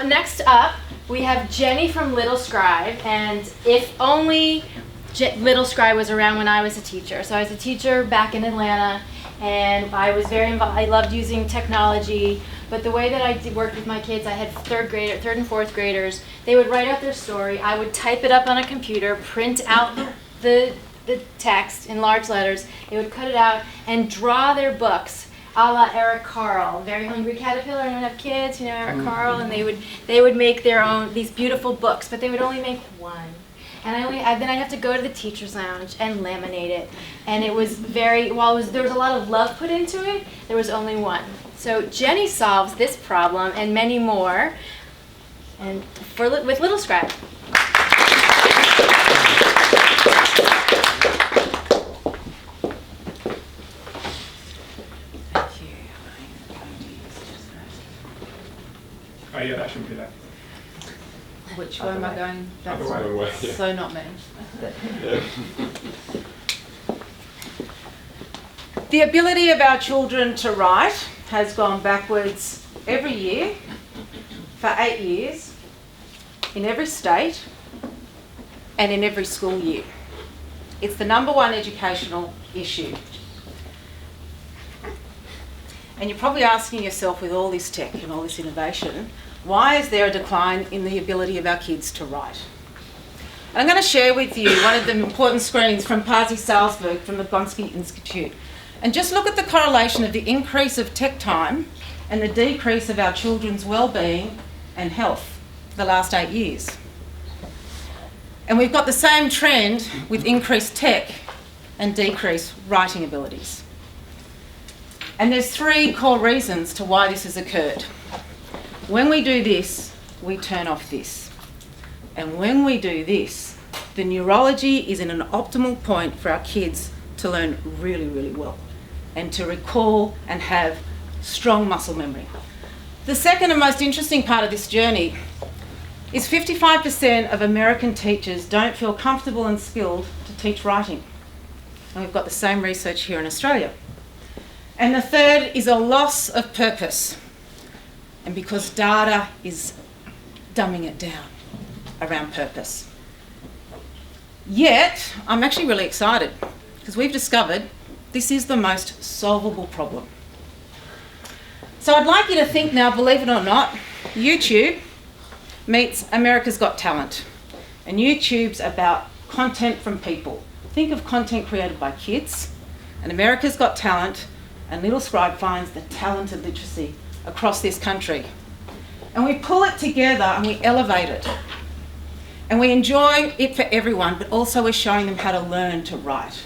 Next up, we have Jenny from Little Scribe, and if only Little Scribe was around when I was a teacher. So I was a teacher back in Atlanta, and I was very involved. I loved using technology, but the way that I worked with my kids, I had third and fourth graders. They would write out their story. I would type it up on a computer, print out the text in large letters. They would cut it out and draw their books, a la Eric Carle, Very Hungry Caterpillar. I don't have kids, Eric Carle, and they would make their own, these beautiful books, but they would only make one. And then I'd have to go to the teacher's lounge and laminate it. And it was there was a lot of love put into it, there was only one. So Jenny solves this problem and many more and with Little Scribe. Oh yeah, that shouldn't be there. Which way am I going? That's Other way, yeah. so not me. Yeah. The ability of our children to write has gone backwards every year for 8 years in every state and in every school year. It's the #1 educational issue. And you're probably asking yourself, with all this tech and all this innovation, why is there a decline in the ability of our kids to write? I'm going to share with you one of the important screens from Pasi Salzburg from the Gonski Institute. And just look at the correlation of the increase of tech time and the decrease of our children's well-being and health for the last 8 years. And we've got the same trend with increased tech and decreased writing abilities. And there's 3 core reasons to why this has occurred. When we do this, we turn off this. And when we do this, the neurology is in an optimal point for our kids to learn really, really well and to recall and have strong muscle memory. The second and most interesting part of this journey is 55% of American teachers don't feel comfortable and skilled to teach writing. And we've got the same research here in Australia. And the third is a loss of purpose. And because data is dumbing it down around purpose. Yet, I'm actually really excited because we've discovered this is the most solvable problem. So I'd like you to think now, believe it or not, YouTube meets America's Got Talent. And YouTube's about content from people. Think of content created by kids, and America's Got Talent, and Little Scribe finds the talent of literacy across this country. And we pull it together and we elevate it. And we enjoy it for everyone, but also we're showing them how to learn to write.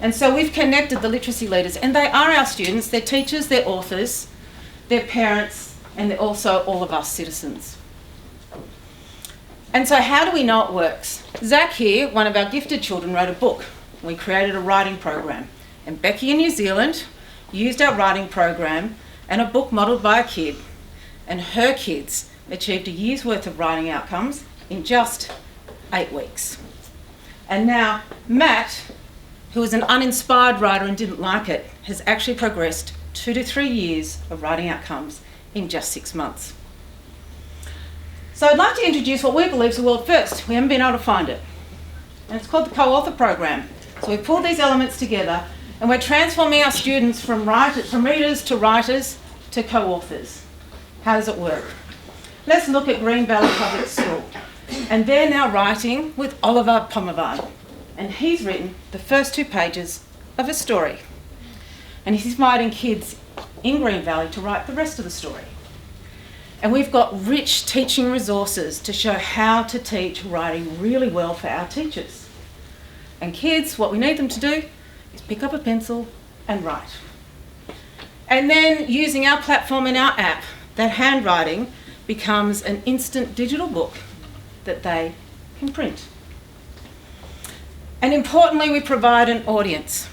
And so we've connected the literacy leaders, and they are our students, they're teachers, they're authors, they're parents, and they're also all of us citizens. And so how do we know it works? Zach here, one of our gifted children, wrote a book. We created a writing program. And Becky in New Zealand used our writing program and a book modelled by a kid, and her kids achieved a year's worth of writing outcomes in just 8 weeks. And now Matt, who was an uninspired writer and didn't like it, has actually progressed 2 to 3 years of writing outcomes in just 6 months. So I'd like to introduce what we believe is the world first. We haven't been able to find it. And it's called the co-author program. So we've pulled these elements together and we're transforming our students from readers to writers to co-authors. How does it work? Let's look at Green Valley Public School. And they're now writing with Oliver Pomervad. And he's written the first 2 pages of a story. And he's inviting kids in Green Valley to write the rest of the story. And we've got rich teaching resources to show how to teach writing really well for our teachers. And kids, what we need them to do is pick up a pencil and write. And then using our platform and our app, that handwriting becomes an instant digital book that they can print. And importantly, we provide an audience.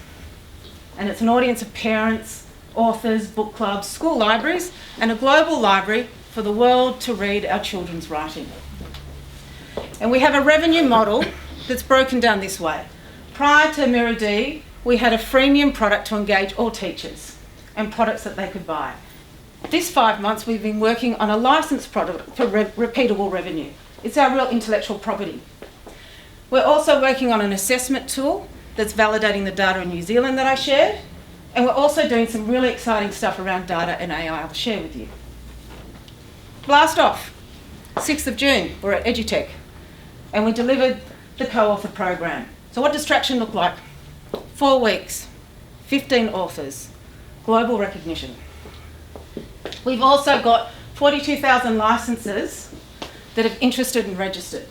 And it's an audience of parents, authors, book clubs, school libraries, and a global library for the world to read our children's writing. And we have a revenue model that's broken down this way. Prior to muru-D, we had a freemium product to engage all teachers and products that they could buy. This 5 months, we've been working on a licensed product for repeatable revenue. It's our real intellectual property. We're also working on an assessment tool that's validating the data in New Zealand that I shared, And we're also doing some really exciting stuff around data and AI I'll share with you. Blast off, 6th of June, we're at EduTech, and we delivered the co-author program. So what does traction look like? 4 weeks, 15 authors, global recognition. We've also got 42,000 licenses that have interested and registered.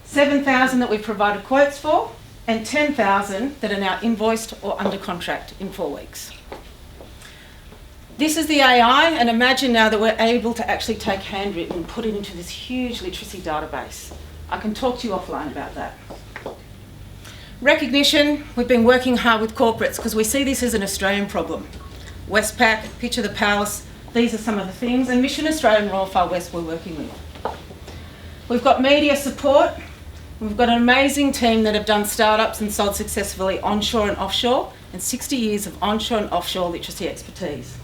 7,000 that we've provided quotes for, and 10,000 that are now invoiced or under contract in 4 weeks. This is the AI, and imagine now that we're able to actually take handwritten and put it into this huge literacy database. I can talk to you offline about that. Recognition, we've been working hard with corporates because we see this as an Australian problem. Westpac, Picture the Palace, these are some of the things, and Mission Australia and Royal Far West we're working with. We've got media support. We've got an amazing team that have done startups and sold successfully onshore and offshore, and 60 years of onshore and offshore literacy expertise.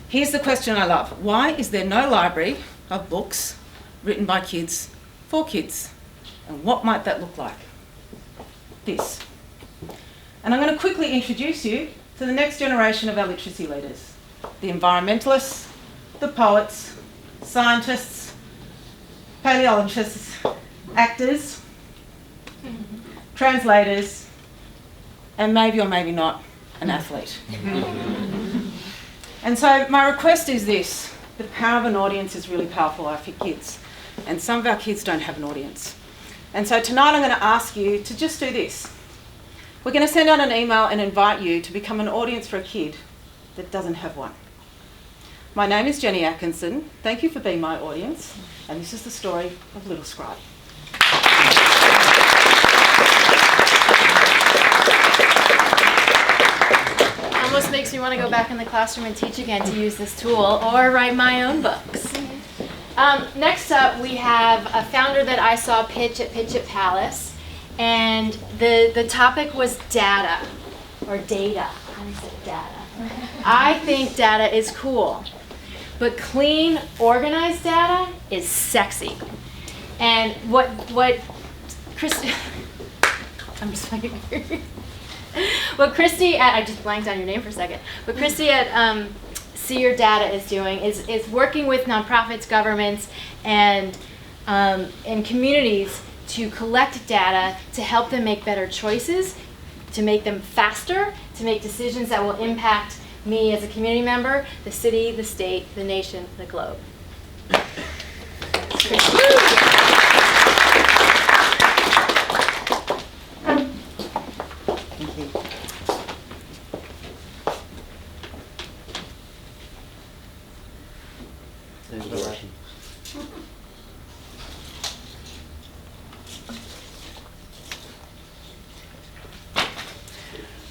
Here's the question I love. Why is there no library of books written by kids for kids? And what might that look like? This. And I'm going to quickly introduce you to the next generation of our literacy leaders. The environmentalists, the poets, scientists, paleontologists, actors, translators, and maybe or maybe not, an athlete. And so my request is this: the power of an audience is really powerful for kids, and some of our kids don't have an audience. And so tonight I'm going to ask you to just do this. We're going to send out an email and invite you to become an audience for a kid that doesn't have one. My name is Jenny Atkinson. Thank you for being my audience, and this is the story of Little Scribe. Almost makes me want to go back in the classroom and teach again to use this tool or write my own books. Next up, we have a founder that I saw pitch at Palace, and the topic was data, or data. I said data. I think data is cool, but clean, organized data is sexy. And what Christy, I'm just like, what Christy at, I just blanked on your name for a second. What Christy at See Your Data is doing is working with nonprofits, governments, and communities to collect data to help them make better choices, to make them faster, to make decisions that will impact me as a community member, the city, the state, the nation, the globe.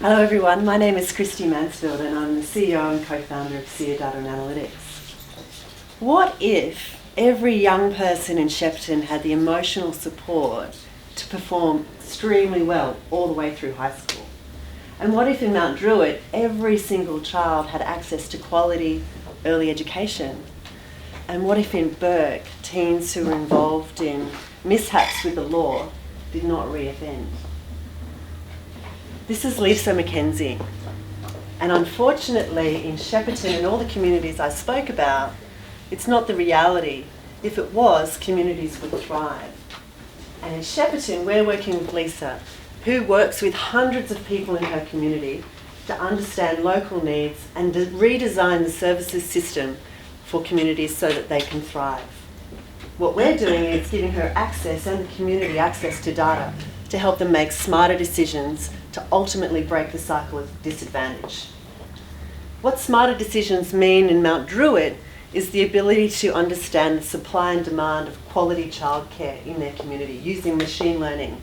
Hello everyone, my name is Christy Mansfield and I'm the CEO and co-founder of SEER Data and Analytics. What if every young person in Shepparton had the emotional support to perform extremely well all the way through high school? And what if in Mount Druitt every single child had access to quality early education? And what if in Burke teens who were involved in mishaps with the law did not reoffend? This is Lisa McKenzie, and unfortunately in Shepparton and all the communities I spoke about, it's not the reality. If it was, communities would thrive. And in Shepparton, we're working with Lisa, who works with hundreds of people in her community to understand local needs and to redesign the services system for communities so that they can thrive. What we're doing is giving her access and the community access to data to help them make smarter decisions to ultimately break the cycle of disadvantage. What smarter decisions mean in Mount Druitt is the ability to understand the supply and demand of quality childcare in their community using machine learning.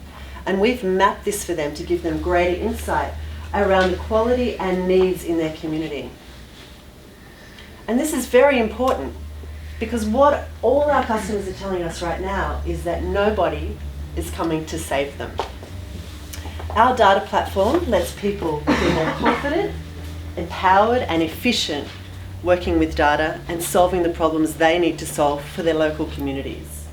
And we've mapped this for them to give them greater insight around the quality and needs in their community. And this is very important because what all our customers are telling us right now is that nobody is coming to save them. Our data platform lets people feel more confident, empowered and efficient working with data and solving the problems they need to solve for their local communities.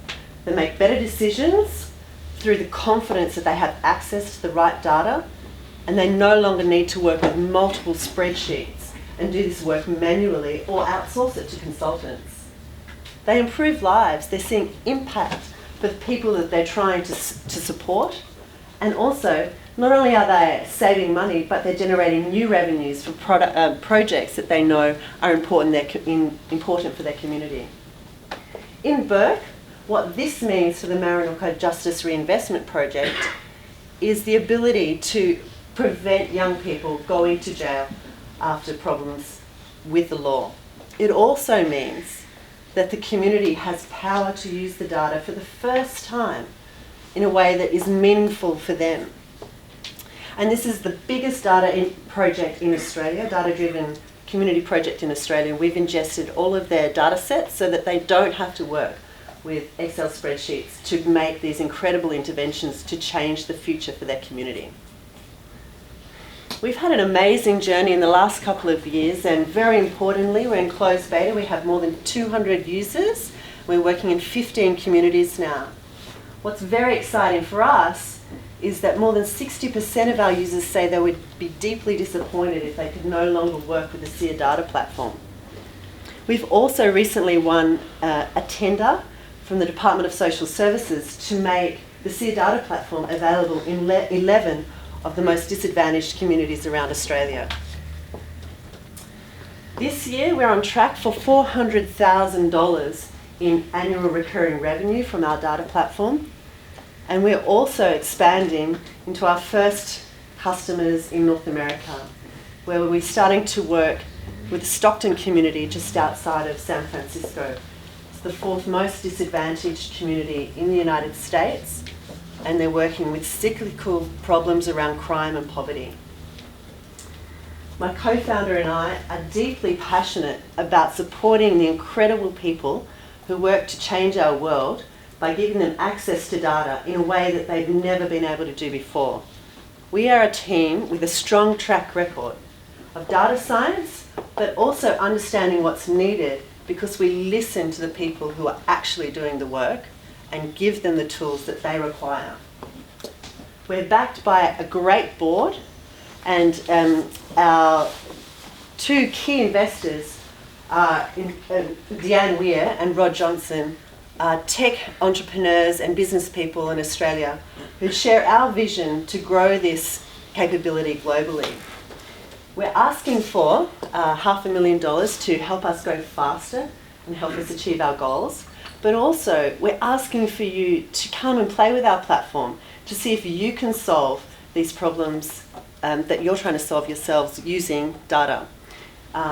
They make better decisions through the confidence that they have access to the right data and they no longer need to work with multiple spreadsheets and do this work manually or outsource it to consultants. They improve lives. They're seeing impact for the people that they're trying to support, and also not only are they saving money, but they're generating new revenues for projects that they know are important for their community. In Burke, what this means for the Maranoka Justice Reinvestment Project is the ability to prevent young people going to jail after problems with the law. It also means that the community has power to use the data for the first time in a way that is meaningful for them. And this is the biggest project in Australia, data-driven community project in Australia. We've ingested all of their data sets so that they don't have to work with Excel spreadsheets to make these incredible interventions to change the future for their community. We've had an amazing journey in the last couple of years, and very importantly, we're in closed beta. We have more than 200 users. We're working in 15 communities now. What's very exciting for us is that more than 60% of our users say they would be deeply disappointed if they could no longer work with the SEER data platform. We've also recently won a tender from the Department of Social Services to make the SEER data platform available in 11 of the most disadvantaged communities around Australia. This year we're on track for $400,000 in annual recurring revenue from our data platform. And we're also expanding into our first customers in North America, where we're starting to work with the Stockton community just outside of San Francisco. It's the 4th most disadvantaged community in the United States, and they're working with cyclical problems around crime and poverty. My co-founder and I are deeply passionate about supporting the incredible people who work to change our world by giving them access to data in a way that they've never been able to do before. We are a team with a strong track record of data science, but also understanding what's needed, because we listen to the people who are actually doing the work and give them the tools that they require. We're backed by a great board, and our 2 key investors are Deanne Weir and Rod Johnson, tech entrepreneurs and business people in Australia who share our vision to grow this capability globally. We're asking for $500,000 to help us go faster and help us achieve our goals, but also we're asking for you to come and play with our platform to see if you can solve these problems that you're trying to solve yourselves using data.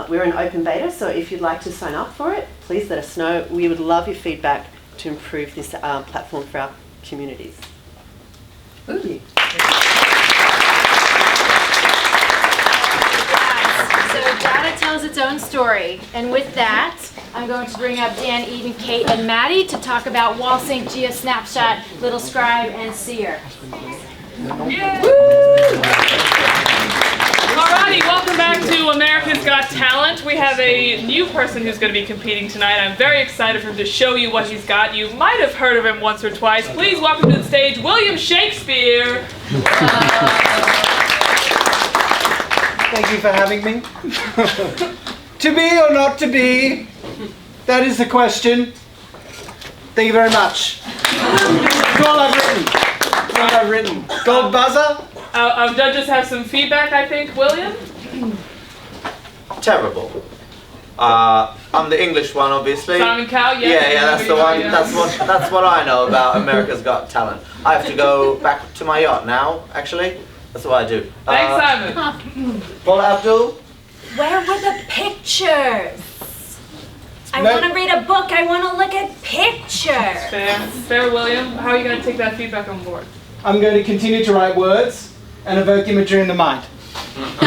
We're in open beta, so if you'd like to sign up for it, please let us know. We would love your feedback to improve this platform for our communities. Ooh. So data tells its own story, and with that, I'm going to bring up Dan, Eden, Kate, and Maddie to talk about WallSync, GeoSnapshot, Little Scribe, and SEER. Alrighty, welcome back to America's Got Talent. We have a new person who's going to be competing tonight. I'm very excited for him to show you what he's got. You might have heard of him once or twice. Please welcome to the stage, William Shakespeare. Thank you for having me. To be or not to be? That is the question. Thank you very much. That's all I've written. That's all I've written. Gold buzzer? Our judges have some feedback, I think. William? Terrible. I'm the English one, obviously. Simon Cowell, yes. Yeah, that's the one. Yeah. That's what I know about America's Got Talent. I have to go back to my yacht now, actually. That's what I do. Thanks, Simon. Paul Abdul? Where were the pictures? I want to read a book. I want to look at pictures. Fair, William. How are you going to take that feedback on board? I'm going to continue to write words and evoke imagery in the mind.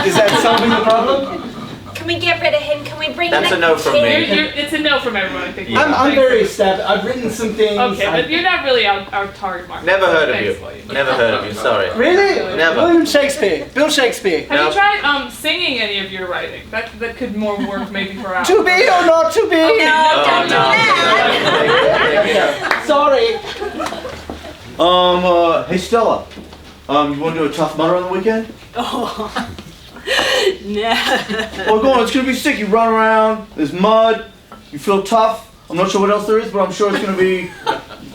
Is that solving the problem? Can we get rid of him? Can we bring That's in a no from me. It's a no from everyone, I think. Yeah. I'm very established. I've written some things. Okay, but you're not really our target market. Never heard of you. Never heard of you, sorry. Really? Never. William Shakespeare. Bill Shakespeare. Have you tried singing any of your writing? That could more work maybe for us. To be or not to be? Okay, don't do that. Sorry. Hey Stella. You want to do a Tough Mudder on the weekend? Oh. No. Oh, go on, it's going to be sick. You run around, there's mud, you feel tough. I'm not sure what else there is, but I'm sure it's going to be,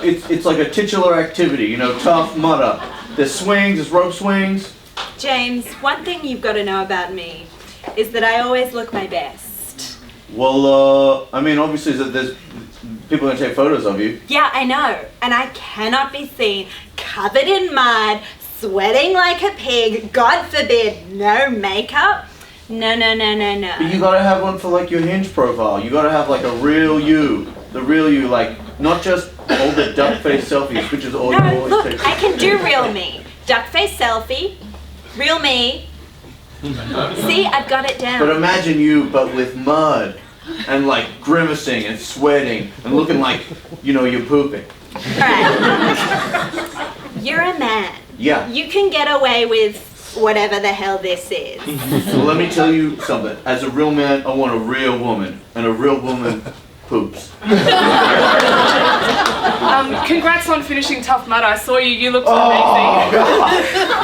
it's like a titular activity, you know, Tough Mudder. There's swings, there's rope swings. James, one thing you've got to know about me is that I always look my best. Well, I mean, obviously there's people going to take photos of you. Yeah, I know. And I cannot be seen covered in mud, sweating like a pig, God forbid, no makeup. No. But you gotta have one for like your Hinge profile. You gotta have like a real you. The real you, like, not just all the duck face selfies, which is all you No, always look, take. I can do real me. Duck face selfie, real me. See, I've got it down. But imagine you, but with mud, and like grimacing and sweating, and looking like, you know, you're pooping. Alright. You're a man. Yeah. You can get away with whatever the hell this is. So let me tell you something. As a real man, I want a real woman, and a real woman poops. Congrats on finishing Tough Mudder. I saw you. You looked Oh,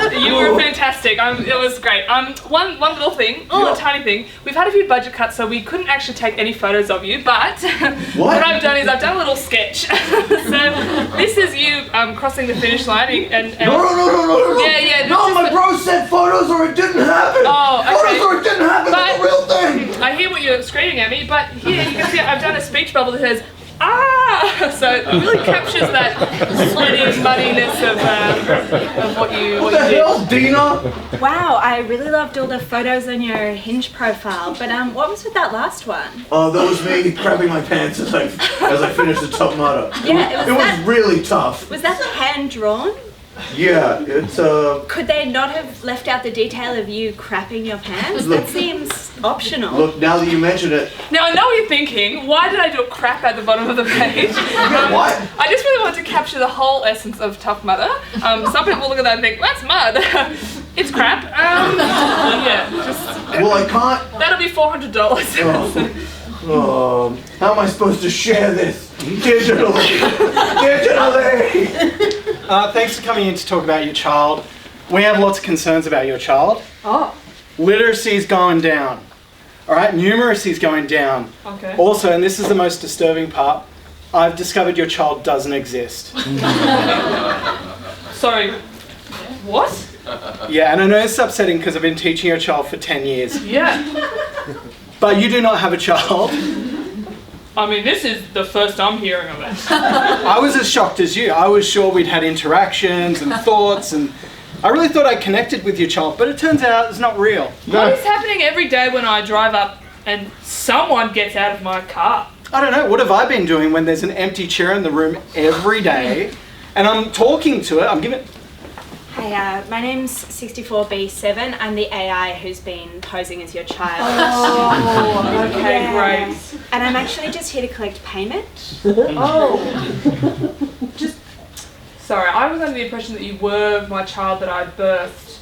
amazing. You were fantastic. It was great. One little thing, a tiny thing. We've had a few budget cuts, so we couldn't actually take any photos of you. But what I've done is I've done a little sketch. So this is you crossing the finish line and No. Yeah. No, my bro said photos or it didn't happen. Oh, okay. Photos or it didn't happen. It's a real thing. I hear what you're screaming at me, but here you can see I've done a speech bubble that says "ah," so it really captures that sweaty muddiness of what you What the hell, did. Dina? Wow, I really loved all the photos on your Hinge profile, but what was with that last one? Oh, that was me crapping my pants as I finished the Tough Mudder. Yeah, it was really tough. Was that hand drawn? Yeah, it's Could they not have left out the detail of you crapping your pants? Look. That seems optional. Look, now that you mention it, Now I know what you're thinking. Why did I do a crap at the bottom of the page? What? I just really wanted to capture the whole essence of Tough Mudder. Some people look at that and think, that's mud. It's crap. Yeah, just. well, I can't. That'll be $400. How am I supposed to share this digitally? Thanks for coming in to talk about your child. We have lots of concerns about your child. Oh. Literacy is going down. All right, numeracy is going down. Okay. Also, and this is the most disturbing part, I've discovered your child doesn't exist. Sorry. What? Yeah, and I know it's upsetting because I've been teaching your child for 10 years. Yeah. But you do not have a child. I mean, this is the first I'm hearing of it. I was as shocked as you. I was sure we'd had interactions and thoughts, and I really thought I connected with your child, but it turns out it's not real. What is happening every day when I drive up and someone gets out of my car? I don't know, what have I been doing when there's an empty chair in the room every day, and I'm talking to it, I'm giving... Hi, my name's 64B7. I'm the AI who's been posing as your child. Oh, okay, great. And I'm actually just here to collect payment. Oh. Sorry, I was under the impression that you were my child that I birthed.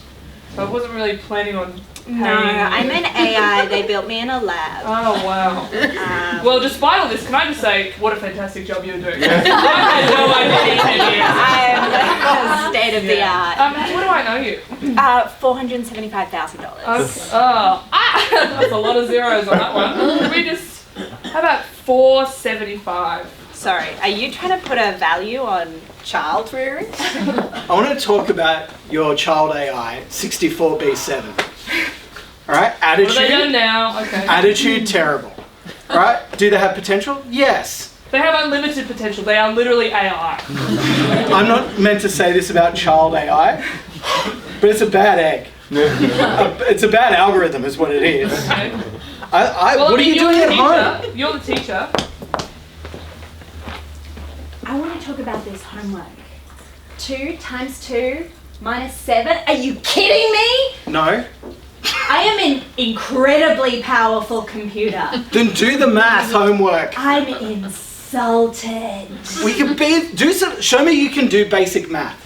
So I wasn't really planning on paying. No, I'm an AI. They built me in a lab. Oh, wow. Well, despite all this, can I just say, what a fantastic job you're doing. I had no idea. I'm state of the art. What do I know you? $475,000. That's a lot of zeros on that one. Can we just, how about $475? Sorry, are you trying to put a value on child rearing? I want to talk about your child AI, 64B7. All right, attitude. What are they done now? Okay. Attitude, terrible. All right, do they have potential? Yes. They have unlimited potential. They are literally AI. I'm not meant to say this about child AI, but it's a bad egg. It's a bad algorithm is what it is. Okay. What are you doing at home? You're the teacher. I want to talk about this homework. 2 times 2 minus 7. Are you kidding me? No. I am an incredibly powerful computer. Then do the math homework. I'm insulted. We can show me you can do basic math.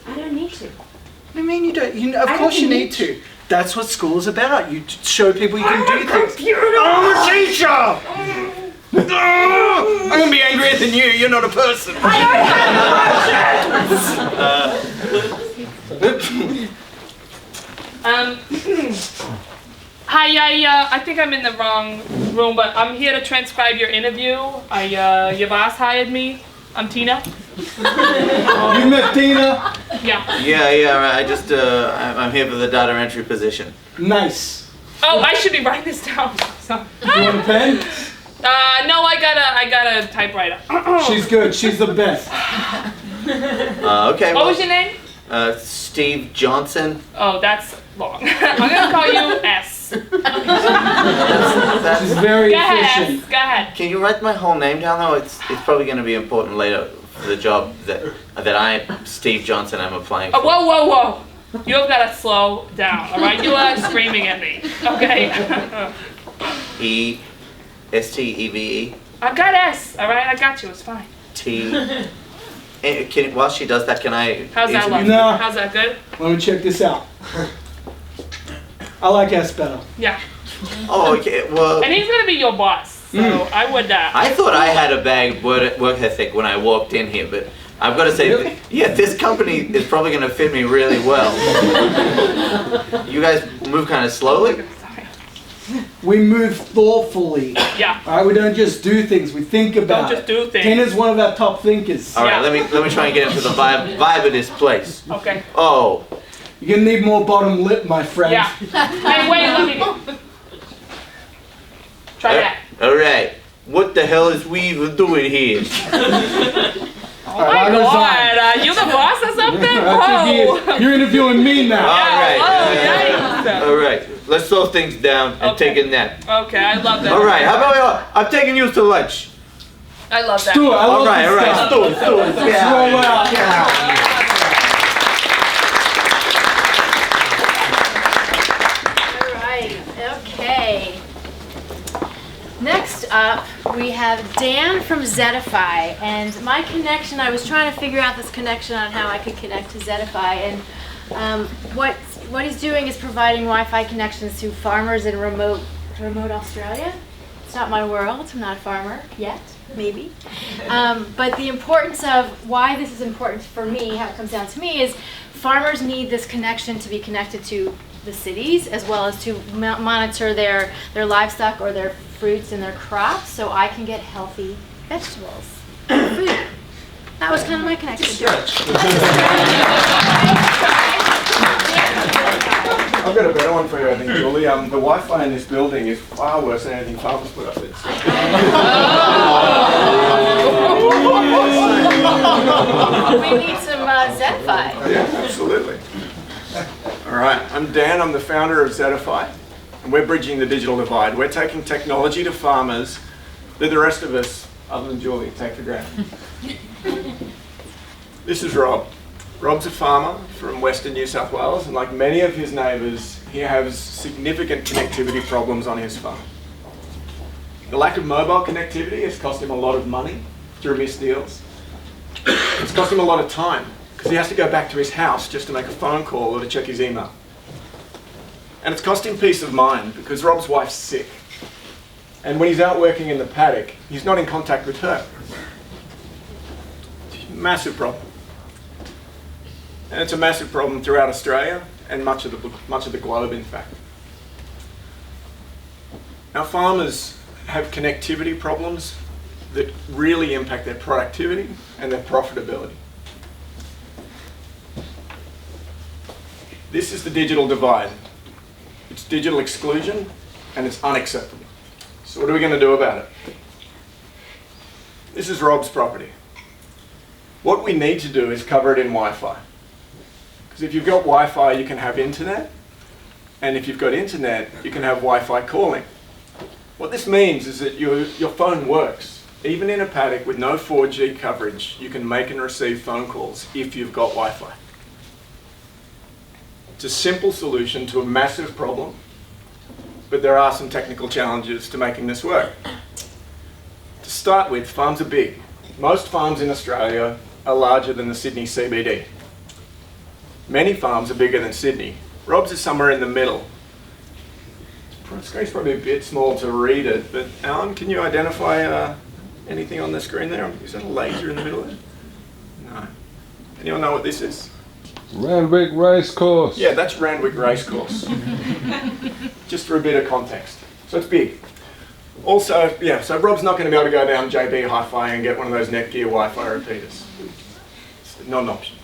I don't need to. What do you mean you don't? Of course you need to. That's what school is about. You show people you can do things. I'm a teacher! I'm going to be angrier than you. You're not a person. I don't have emotions! Hi, I think I'm in the wrong room, but I'm here to transcribe your interview. Your boss hired me. I'm Tina. You met Tina? Yeah. Yeah, right. I'm here for the data entry position. Nice. Oh, I should be writing this down. So. You want a pen? No, I got a typewriter. She's good. She's the best. Okay. What was your name? Steve Johnson. Oh, that's long. I'm gonna call you S. That's very Go ahead, efficient. S. Go ahead. Can you write my whole name down though? It's probably going to be important later for the job that Steve Johnson, I'm applying for. Whoa. You've got to slow down, all right? You are screaming at me, okay? Steve. I've got S, all right? I got you. It's fine. T. While she does that, can I? How's that look? No. How's that good? Let me check this out. I like S better. Yeah. Oh, okay. Well. And he's gonna be your boss, so I would. I thought I had a bad work ethic when I walked in here, but I've got to say, yeah, this company is probably going to fit me really well. You guys move kind of slowly. We move thoughtfully. Yeah. All right, we don't just do things. We think about Don't just do things. Tina's one of our top thinkers. All right, let me try and get into the vibe of this place. Okay. Oh. You're gonna need more bottom lip, my friend. Yeah. Hey, wait, let me. Try that. All right. What the hell is we even doing here? Oh my God, you the boss or something? Whoa. You're interviewing me now. All right. Let's slow things down and take a nap. Okay, I love that. All right. How about I'm taking you to lunch? I love that. Do it. I love all right. Do it. Let's roll out. All right. Okay. Next up, we have Dan from Zedify, and my connection, I was trying to figure out this connection on how I could connect to Zedify, and what he's doing is providing Wi-Fi connections to farmers in remote Australia. It's not my world, I'm not a farmer yet, maybe. But the importance of why this is important for me, how it comes down to me, is farmers need this connection to be connected to the cities, as well as to monitor their livestock or their fruits and their crops, so I can get healthy vegetables and food. That was kind of my connection. I've got a better one for you, I think, Julie. The Wi-Fi in this building is far worse than anything farmers put up. We need some Zedify. Yeah, absolutely. All right, I'm Dan. I'm the founder of Zedify, and we're bridging the digital divide. We're taking technology to farmers that the rest of us, other than Julie, take for granted. This is Rob. Rob's a farmer from Western New South Wales, and like many of his neighbours, he has significant connectivity problems on his farm. The lack of mobile connectivity has cost him a lot of money through missed deals. It's cost him a lot of time, because he has to go back to his house just to make a phone call or to check his email. And it's cost him peace of mind, because Rob's wife's sick. And when he's out working in the paddock, he's not in contact with her. Massive problem. And it's a massive problem throughout Australia and much of the globe, in fact. Our farmers have connectivity problems that really impact their productivity and their profitability. This is the digital divide. It's digital exclusion and it's unacceptable. So what are we going to do about it? This is Rob's property. What we need to do is cover it in Wi-Fi. Because if you've got Wi-Fi, you can have internet. And if you've got internet, you can have Wi-Fi calling. What this means is that your phone works. Even in a paddock with no 4G coverage, you can make and receive phone calls if you've got Wi-Fi. It's a simple solution to a massive problem, but there are some technical challenges to making this work. To start with, farms are big. Most farms in Australia are larger than the Sydney CBD. Many farms are bigger than Sydney. Rob's is somewhere in the middle. The screen's probably a bit small to read it, but Alan, can you identify anything on the screen there? Is that a laser in the middle there? No. Anyone know what this is? Randwick Racecourse. Yeah, that's Randwick Racecourse. Just for a bit of context. So it's big. Also, yeah, so Rob's not going to be able to go down JB Hi-Fi and get one of those Netgear Wi-Fi repeaters. It's not an option.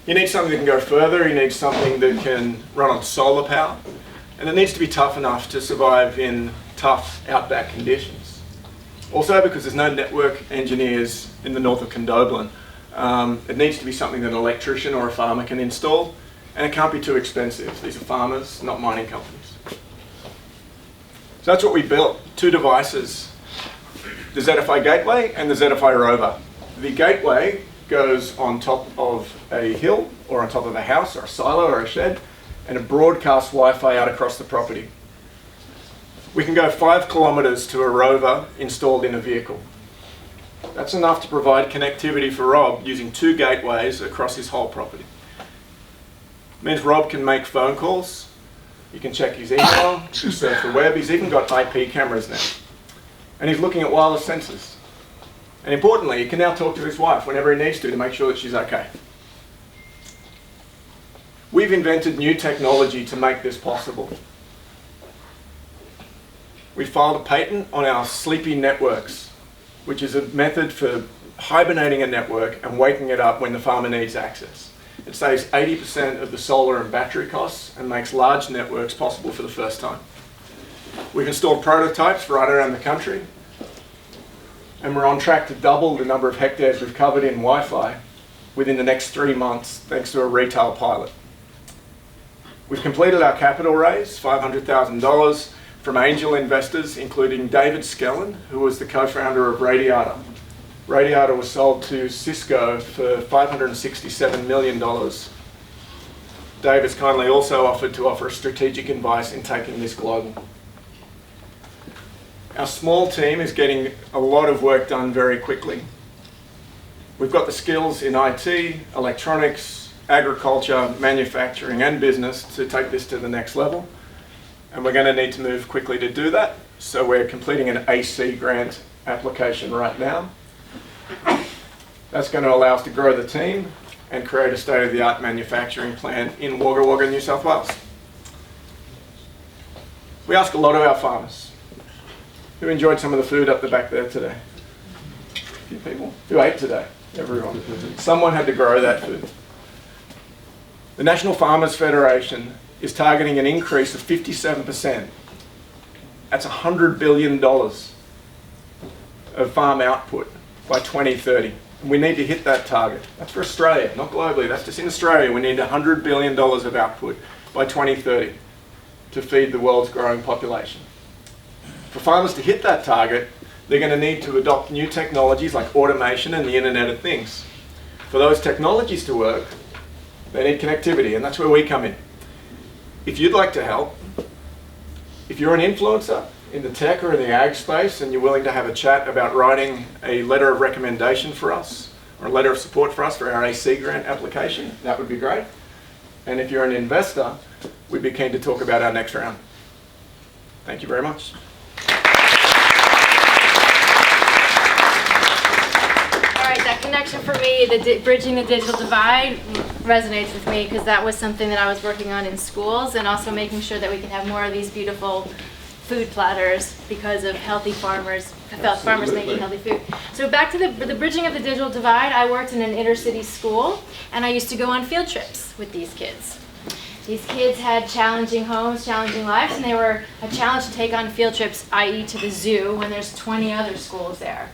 He needs something that can go further. He needs something that can run on solar power. And it needs to be tough enough to survive in tough outback conditions. Also, because there's no network engineers in the north of Condobolin, it needs to be something that an electrician or a farmer can install, and it can't be too expensive. These are farmers, not mining companies. So that's what we built, 2 devices, the Zedify Gateway and the Zedify Rover. The gateway goes on top of a hill or on top of a house or a silo or a shed, and it broadcasts Wi-Fi out across the property. We can go 5 kilometres to a rover installed in a vehicle. That's enough to provide connectivity for Rob using 2 gateways across his whole property. It means Rob can make phone calls, he can check his email, surf the web, he's even got IP cameras now. And he's looking at wireless sensors. And importantly, he can now talk to his wife whenever he needs to make sure that she's okay. We've invented new technology to make this possible. We filed a patent on our sleepy networks, which is a method for hibernating a network and waking it up when the farmer needs access. It saves 80% of the solar and battery costs and makes large networks possible for the first time. We've installed prototypes right around the country, and we're on track to double the number of hectares we've covered in Wi-Fi within the next 3 months, thanks to a retail pilot. We've completed our capital raise, $500,000 from angel investors, including David Skellen, who was the co-founder of Radiata. Radiata was sold to Cisco for $567 million. David's kindly also offered to offer strategic advice in taking this global. Our small team is getting a lot of work done very quickly. We've got the skills in IT, electronics, agriculture, manufacturing and business to take this to the next level. And we're going to need to move quickly to do that. So we're completing an AC grant application right now. That's going to allow us to grow the team and create a state-of-the-art manufacturing plant in Wagga Wagga, New South Wales. We ask a lot of our farmers. Who enjoyed some of the food up the back there today? A few people. Who ate today? Everyone. Someone had to grow that food. The National Farmers Federation is targeting an increase of 57%. That's $100 billion of farm output by 2030. And we need to hit that target. That's for Australia, not globally. That's just in Australia. We need $100 billion of output by 2030 to feed the world's growing population. For farmers to hit that target, they're going to need to adopt new technologies like automation and the Internet of Things. For those technologies to work, they need connectivity, and that's where we come in. If you'd like to help, if you're an influencer in the tech or in the ag space and you're willing to have a chat about writing a letter of recommendation for us or a letter of support for us for our AC grant application, that would be great. And if you're an investor, we'd be keen to talk about our next round. Thank you very much. That connection for me, bridging the digital divide, resonates with me because that was something that I was working on in schools, and also making sure that we can have more of these beautiful food platters because of healthy farmers making healthy food. So back to the bridging of the digital divide, I worked in an inner city school, and I used to go on field trips with these kids. These kids had challenging homes, challenging lives, and they were a challenge to take on field trips, i.e. to the zoo, when there's 20 other schools there.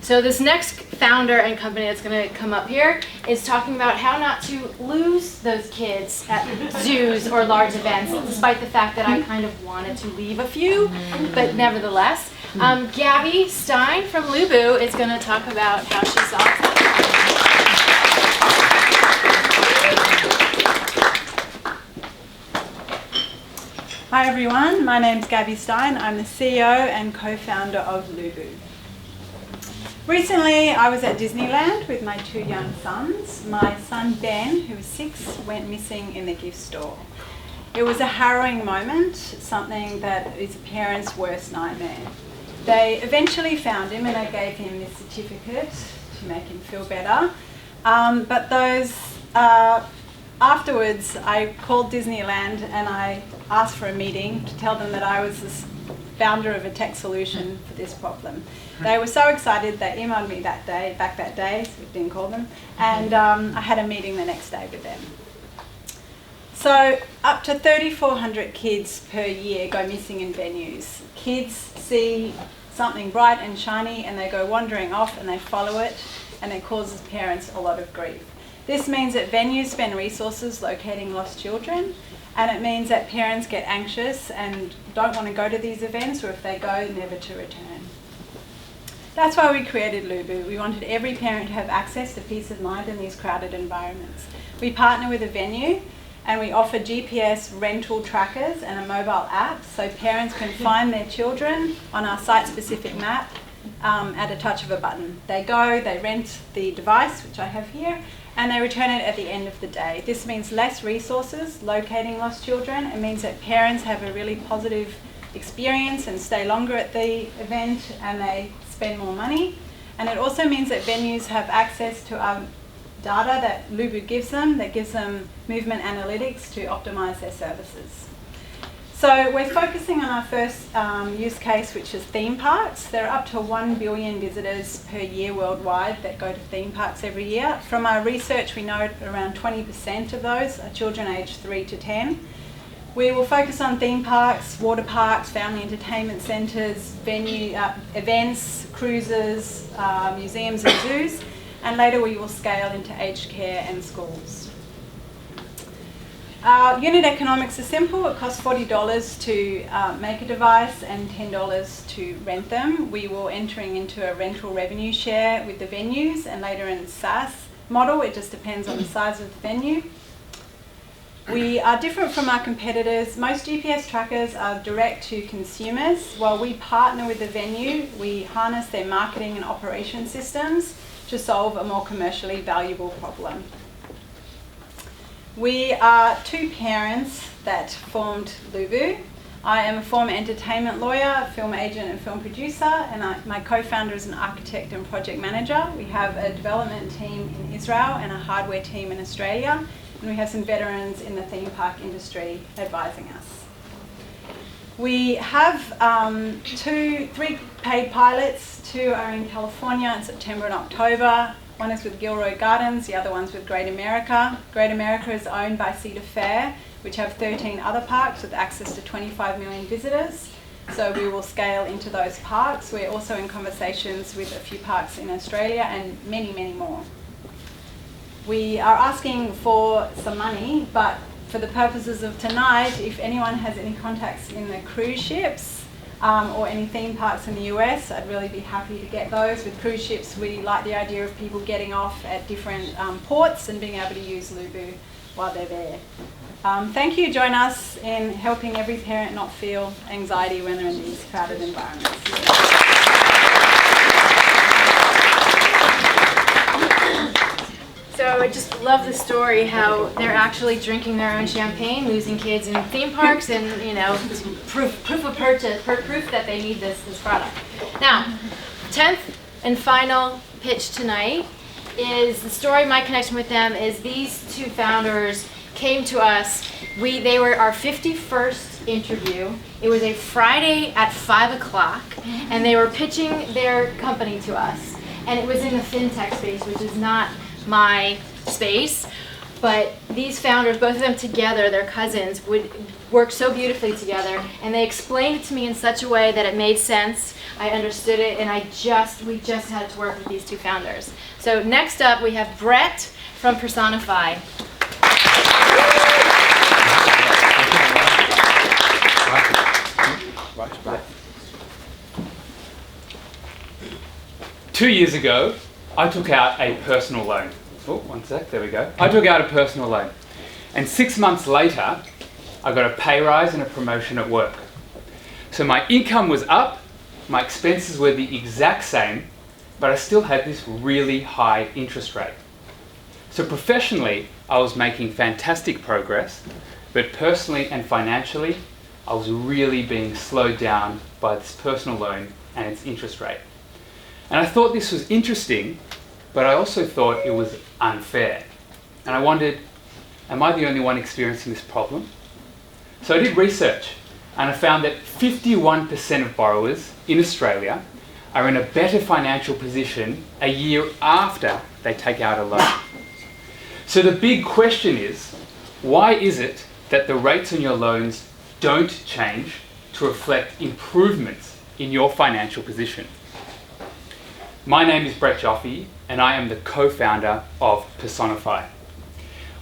So this next founder and company that's going to come up here is talking about how not to lose those kids at zoos or large events, despite the fact that I kind of wanted to leave a few, but nevertheless. Gabby Stein from Lubu is going to talk about how she solves that. Hi everyone, my name's Gabby Stein. I'm the CEO and co-founder of Lubu. Recently, I was at Disneyland with my 2 young sons. My son Ben, who was 6, went missing in the gift store. It was a harrowing moment, something that is a parent's worst nightmare. They eventually found him and I gave him this certificate to make him feel better. But those afterwards, I called Disneyland and I asked for a meeting to tell them that I was the founder of a tech solution for this problem. They were so excited, they emailed me that day, so we didn't call them, and I had a meeting the next day with them. So up to 3,400 kids per year go missing in venues. Kids see something bright and shiny and they go wandering off and they follow it, and it causes parents a lot of grief. This means that venues spend resources locating lost children, and it means that parents get anxious and don't want to go to these events, or if they go, never to return. That's why we created Lubu. We wanted every parent to have access to peace of mind in these crowded environments. We partner with a venue and we offer GPS rental trackers and a mobile app so parents can find their children on our site-specific map at a touch of a button. They go, they rent the device, which I have here, and they return it at the end of the day. This means less resources locating lost children. It means that parents have a really positive experience and stay longer at the event, and they spend more money. And it also means that venues have access to our data that Lubu gives them, that gives them movement analytics to optimize their services. So we're focusing on our first use case, which is theme parks. There are up to 1 billion visitors per year worldwide that go to theme parks every year. From our research, we know around 20% of those are children aged 3 to 10. We will focus on theme parks, water parks, family entertainment centres, venue events, cruises, museums and zoos, and later we will scale into aged care and schools. Unit economics are simple. It costs $40 to make a device and $10 to rent them. We will entering into a rental revenue share with the venues and later in SaaS model. It just depends on the size of the venue. We are different from our competitors. Most GPS trackers are direct to consumers. While we partner with the venue, we harness their marketing and operation systems to solve a more commercially valuable problem. We are two parents that formed Lubu. I am a former entertainment lawyer, film agent and film producer, and my co-founder is an architect and project manager. We have a development team in Israel and a hardware team in Australia, and we have some veterans in the theme park industry advising us. We have 3 paid pilots. 2 are in California in September and October. One is with Gilroy Gardens, the other one's with Great America. Great America is owned by Cedar Fair, which have 13 other parks with access to 25 million visitors. So we will scale into those parks. We're also in conversations with a few parks in Australia and many, many more. We are asking for some money, but for the purposes of tonight, if anyone has any contacts in the cruise ships, or any theme parks in the US, I'd really be happy to get those. With cruise ships, we like the idea of people getting off at different ports and being able to use Lubu while they're there. Thank you. Join us in helping every parent not feel anxiety when they're in these crowded environments. So I just love the story how they're actually drinking their own champagne, losing kids in theme parks, and it's proof of purchase, proof that they need this product. Now, 10th and final pitch tonight is the story. My connection with them is these two founders came to us. They were our 51st interview. It was a Friday at 5 o'clock, and they were pitching their company to us. And it was in the fintech space, which is not my space, but these founders, both of them together, their cousins, would work so beautifully together, and they explained it to me in such a way that it made sense. I understood it, and we just had to work with these two founders. So next up, we have Brett from Personify. Right. 2 years ago, I took out a personal loan. Oh, one sec, there we go. I took out a personal loan. And 6 months later, I got a pay rise and a promotion at work. So my income was up, my expenses were the exact same, but I still had this really high interest rate. So professionally, I was making fantastic progress, but personally and financially, I was really being slowed down by this personal loan and its interest rate. And I thought this was interesting, but I also thought it was unfair. And I wondered, am I the only one experiencing this problem? So I did research, and I found that 51% of borrowers in Australia are in a better financial position a year after they take out a loan. So the big question is, why is it that the rates on your loans don't change to reflect improvements in your financial position? My name is Brett Joffe, and I am the co-founder of Personify.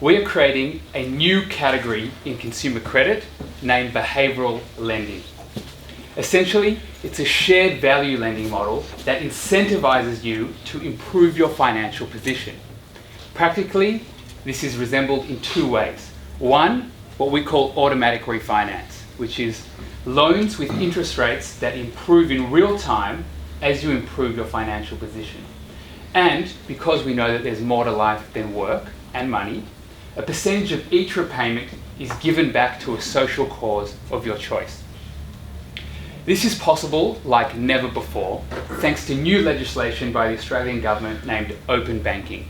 We are creating a new category in consumer credit named Behavioural Lending. Essentially, it's a shared value lending model that incentivizes you to improve your financial position. Practically, this is resembled in two ways. One, what we call automatic refinance, which is loans with interest rates that improve in real time as you improve your financial position. And because we know that there's more to life than work and money, a percentage of each repayment is given back to a social cause of your choice. This is possible like never before, thanks to new legislation by the Australian government named Open Banking.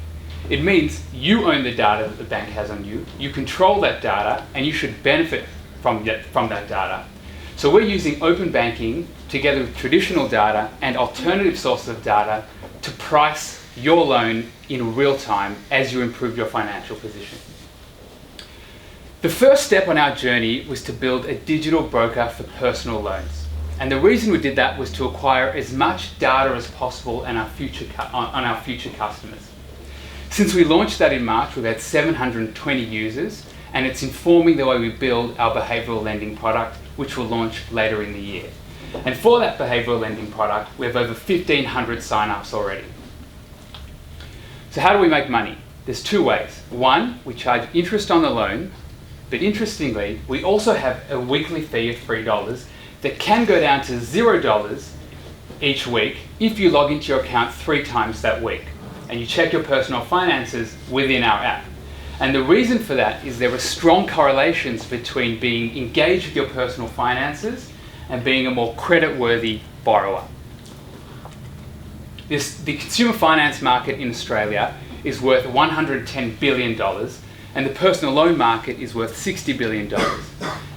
It means you own the data that the bank has on you, you control that data, and you should benefit from that data. So we're using Open Banking together with traditional data and alternative sources of data to price your loan in real time as you improve your financial position. The first step on our journey was to build a digital broker for personal loans. And the reason we did that was to acquire as much data as possible on our future customers. Since we launched that in March, we've had 720 users, and it's informing the way we build our behavioural lending product, which will launch later in the year. And for that behavioural lending product, we have over 1,500 sign-ups already. So how do we make money? There's two ways. One, we charge interest on the loan, but interestingly, we also have a weekly fee of $3 that can go down to $0 each week if you log into your account 3 times that week and you check your personal finances within our app. And the reason for that is there are strong correlations between being engaged with your personal finances and being a more credit-worthy borrower. The consumer finance market in Australia is worth $110 billion, and the personal loan market is worth $60 billion.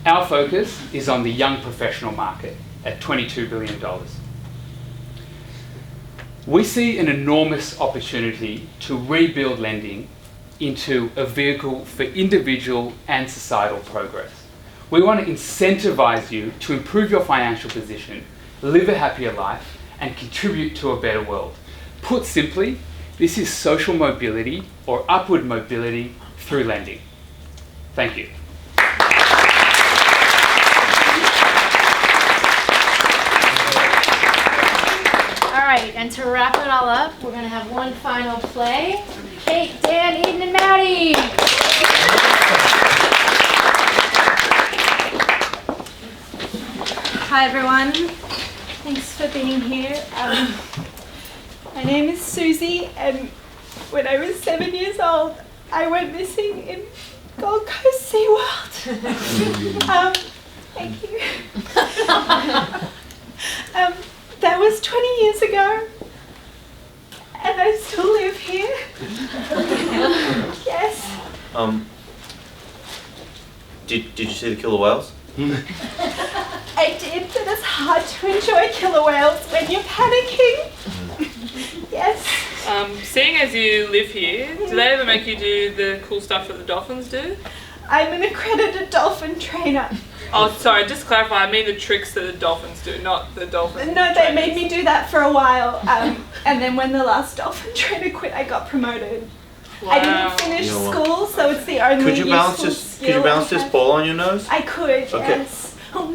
Our focus is on the young professional market at $22 billion. We see an enormous opportunity to rebuild lending into a vehicle for individual and societal progress. We want to incentivize you to improve your financial position, live a happier life, and contribute to a better world. Put simply, this is social mobility or upward mobility through lending. Thank you. All right, and to wrap it all up, we're going to have one final play. Kate, Dan, Eden, and Maddie. Hi everyone, thanks for being here. My name is Susie, and when I was 7 years old, I went missing in Gold Coast SeaWorld. Thank you. That was 20 years ago, and I still live here. Yes. Did you see the killer whales? I did, but it's hard to enjoy killer whales when you're panicking. Yes. Seeing as you live here, do they ever make you do the cool stuff that the dolphins do? I'm an accredited dolphin trainer. Oh, sorry, just to clarify, I mean the tricks that the dolphins do, not the dolphins. No, they made me do that for a while, and then when the last dolphin trainer quit, I got promoted. Wow. I didn't finish school, so it's the only Could you balance useful this? skill Could you balance I this have. ball on your nose? I could, Okay. yes. Wow.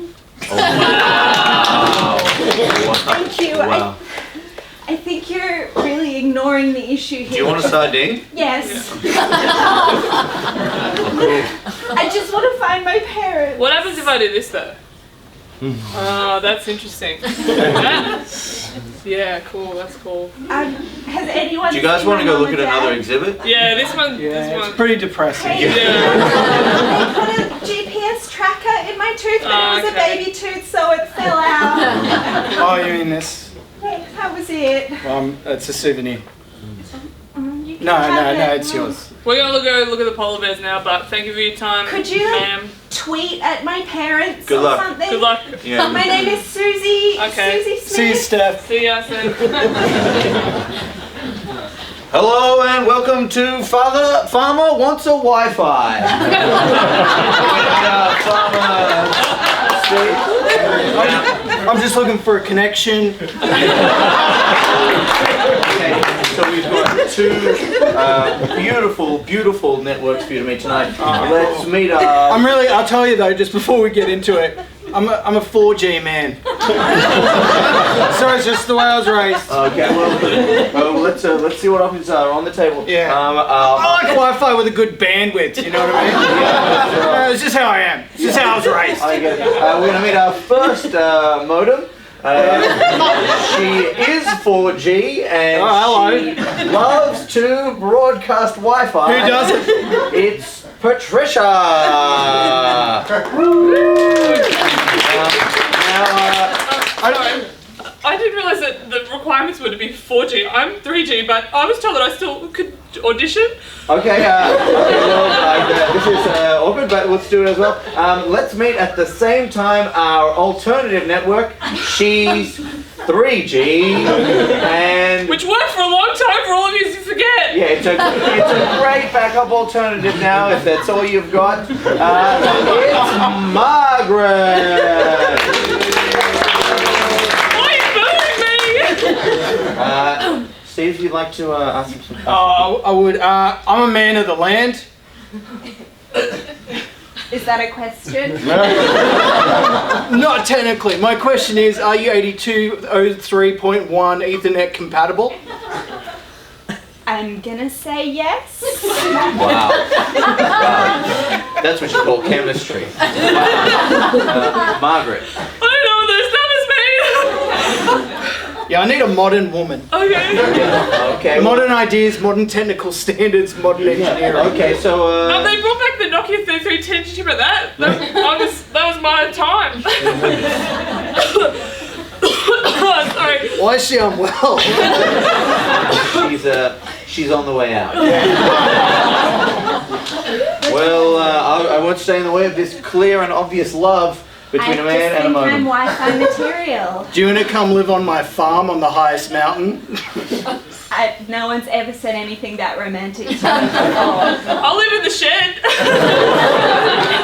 Thank you. Wow. I think you're really ignoring the issue here. Do you want a sardine? Yes. I just want to find my parents. What happens if I do this though? Oh, that's interesting. Yeah, cool, that's cool. Has anyone Do you guys seen want to my go mum look at and another dad? exhibit? Yeah, this one. It's pretty depressing. They put a GPS tracker in my tooth, but it was a baby tooth, so it fell out. Oh, you mean this? Hey, how was it? It's a souvenir. You You can No, have it. it's yours. We're gonna go look at the polar bears now, but thank you for your time, Could you ma'am. tweet at my parents Good or luck. something? Good luck. Yeah. My name is Susie. Okay. Susie Smith. See you, Steph. See ya soon. Hello and welcome to Farmer Wants a Wi-Fi. I'm just looking for a connection. Okay, so we've got two beautiful networks for you to meet tonight. Let's meet I'll tell you though, just before we get into it, I'm a 4G man. So it's just the way I was raised. Okay, well, let's see what options are on the table. Yeah. I like Wi-Fi with a good bandwidth, you know what I mean? Yeah, it's just how I am. It's just how I was raised. I get it. We're going to meet our first modem. She is 4G and she loves to broadcast Wi-Fi. Who doesn't? It's Patricia. I didn't realise that the requirements were to be 4G. I'm 3G, but I was told that I still could audition. Okay, this is awkward, but let's do it as well. Let's meet at the same time our alternative network. She's 3G, and which worked for a long time for all of you to forget. yeah, it's a great backup alternative now if that's all you've got. It's Margaret. Steve, if you'd like to ask him some questions. I would. I'm a man of the land. Is that a question? Not technically. My question is, are you 8203.1 Ethernet compatible? I'm gonna say yes. Wow. That's what you call chemistry. Margaret. I don't know what those numbers mean. Yeah, I need a modern woman. Okay. Okay. Modern ideas, modern technical standards, modern engineering. Okay, so they brought back the Nokia 3310. Did you remember that? That was my time. Sorry. Why is she unwell? She's on the way out. Well, I won't stay in the way of this clear and obvious love between a man and a modem. I'm Wi-Fi material. Do you want to come live on my farm on the highest mountain? No one's ever said anything that romantic to me before. I'll live in the shed.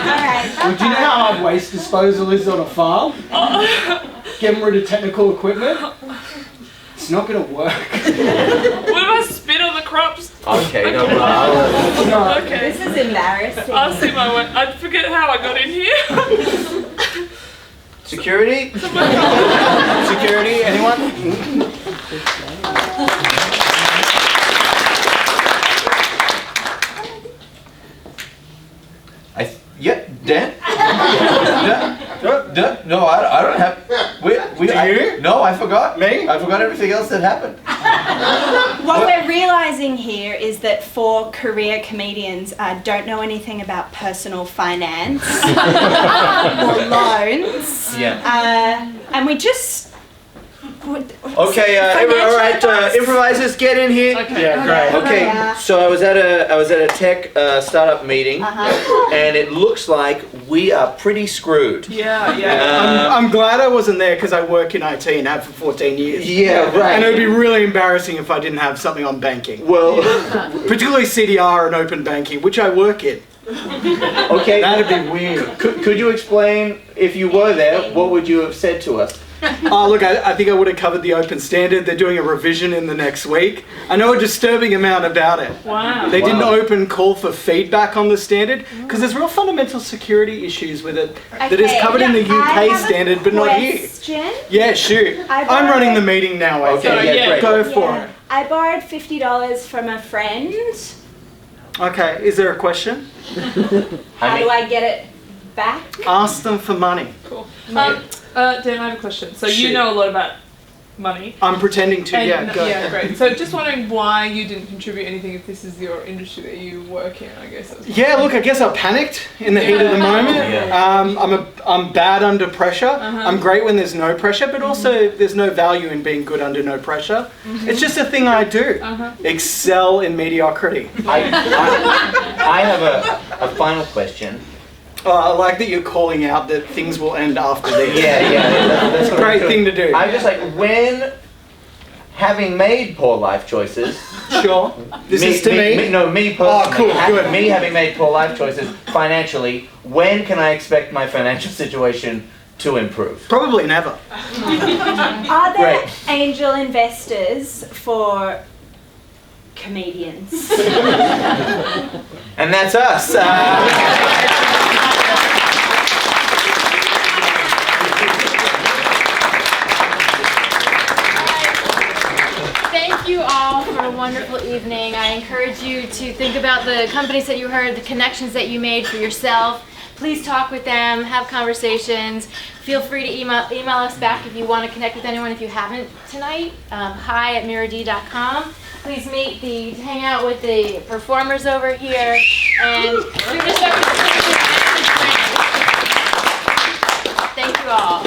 Alright. Well, do you know how hard waste disposal is on a farm? Getting rid of technical equipment? It's not going to work. What if I spit on the crops? Okay, no, Okay. This is embarrassing. I'll see my way. I forget how I got in here. Security? Security, anyone? Dan? No, I don't have. No, I forgot. Me? I forgot everything else that happened. What we're realising here is that 4 career comedians don't know anything about personal finance or loans. Yeah. And we just... Okay, all right, improvisers, get in here. Okay. Yeah, great. Okay, so I was at a tech startup meeting, and it looks like we are pretty screwed. Yeah. I'm glad I wasn't there because I work in IT and have for 14 years. Yeah, right. And it would be really embarrassing if I didn't have something on banking. Well, particularly CDR and open banking, which I work in. Okay. That'd be weird. Could you explain, if you were there, what would you have said to us? Oh, look, I think I would have covered the open standard. They're doing a revision in the next week. I know a disturbing amount about it. Wow. They did an open call for feedback on the standard because there's real fundamental security issues with it that is covered in the UK standard but not here. Yeah, shoot. I'm running the meeting now. Okay, yeah, great. Go for it. I borrowed $50 from a friend. Okay, is there a question? How do I get it back? Ask them for money. Cool. Dan, I have a question. So you know a lot about money. I'm pretending to, And- yeah, go. Yeah, great. So just wondering why you didn't contribute anything if this is your industry that you work in, I guess. Yeah, look, I guess I panicked in the heat of the moment. I'm bad under pressure. I'm great when there's no pressure, but also there's no value in being good under no pressure. It's just a thing I do. Excel in mediocrity. I have a final question. I like that you're calling out that things will end after this. Yeah, that's a great thing to do. I'm just like, when having made poor life choices. Sure. This is to me? Me personally. Oh, cool, good. Me having made poor life choices financially, when can I expect my financial situation to improve? Probably never. Are there angel investors for comedians? And that's us. Thank you all for a wonderful evening. I encourage you to think about the companies that you heard, the connections that you made for yourself. Please talk with them, have conversations. Feel free to email us back if you want to connect with anyone if you haven't tonight. hi@muru-D.com. Please hang out with the performers over here and finish up with the Thank you all.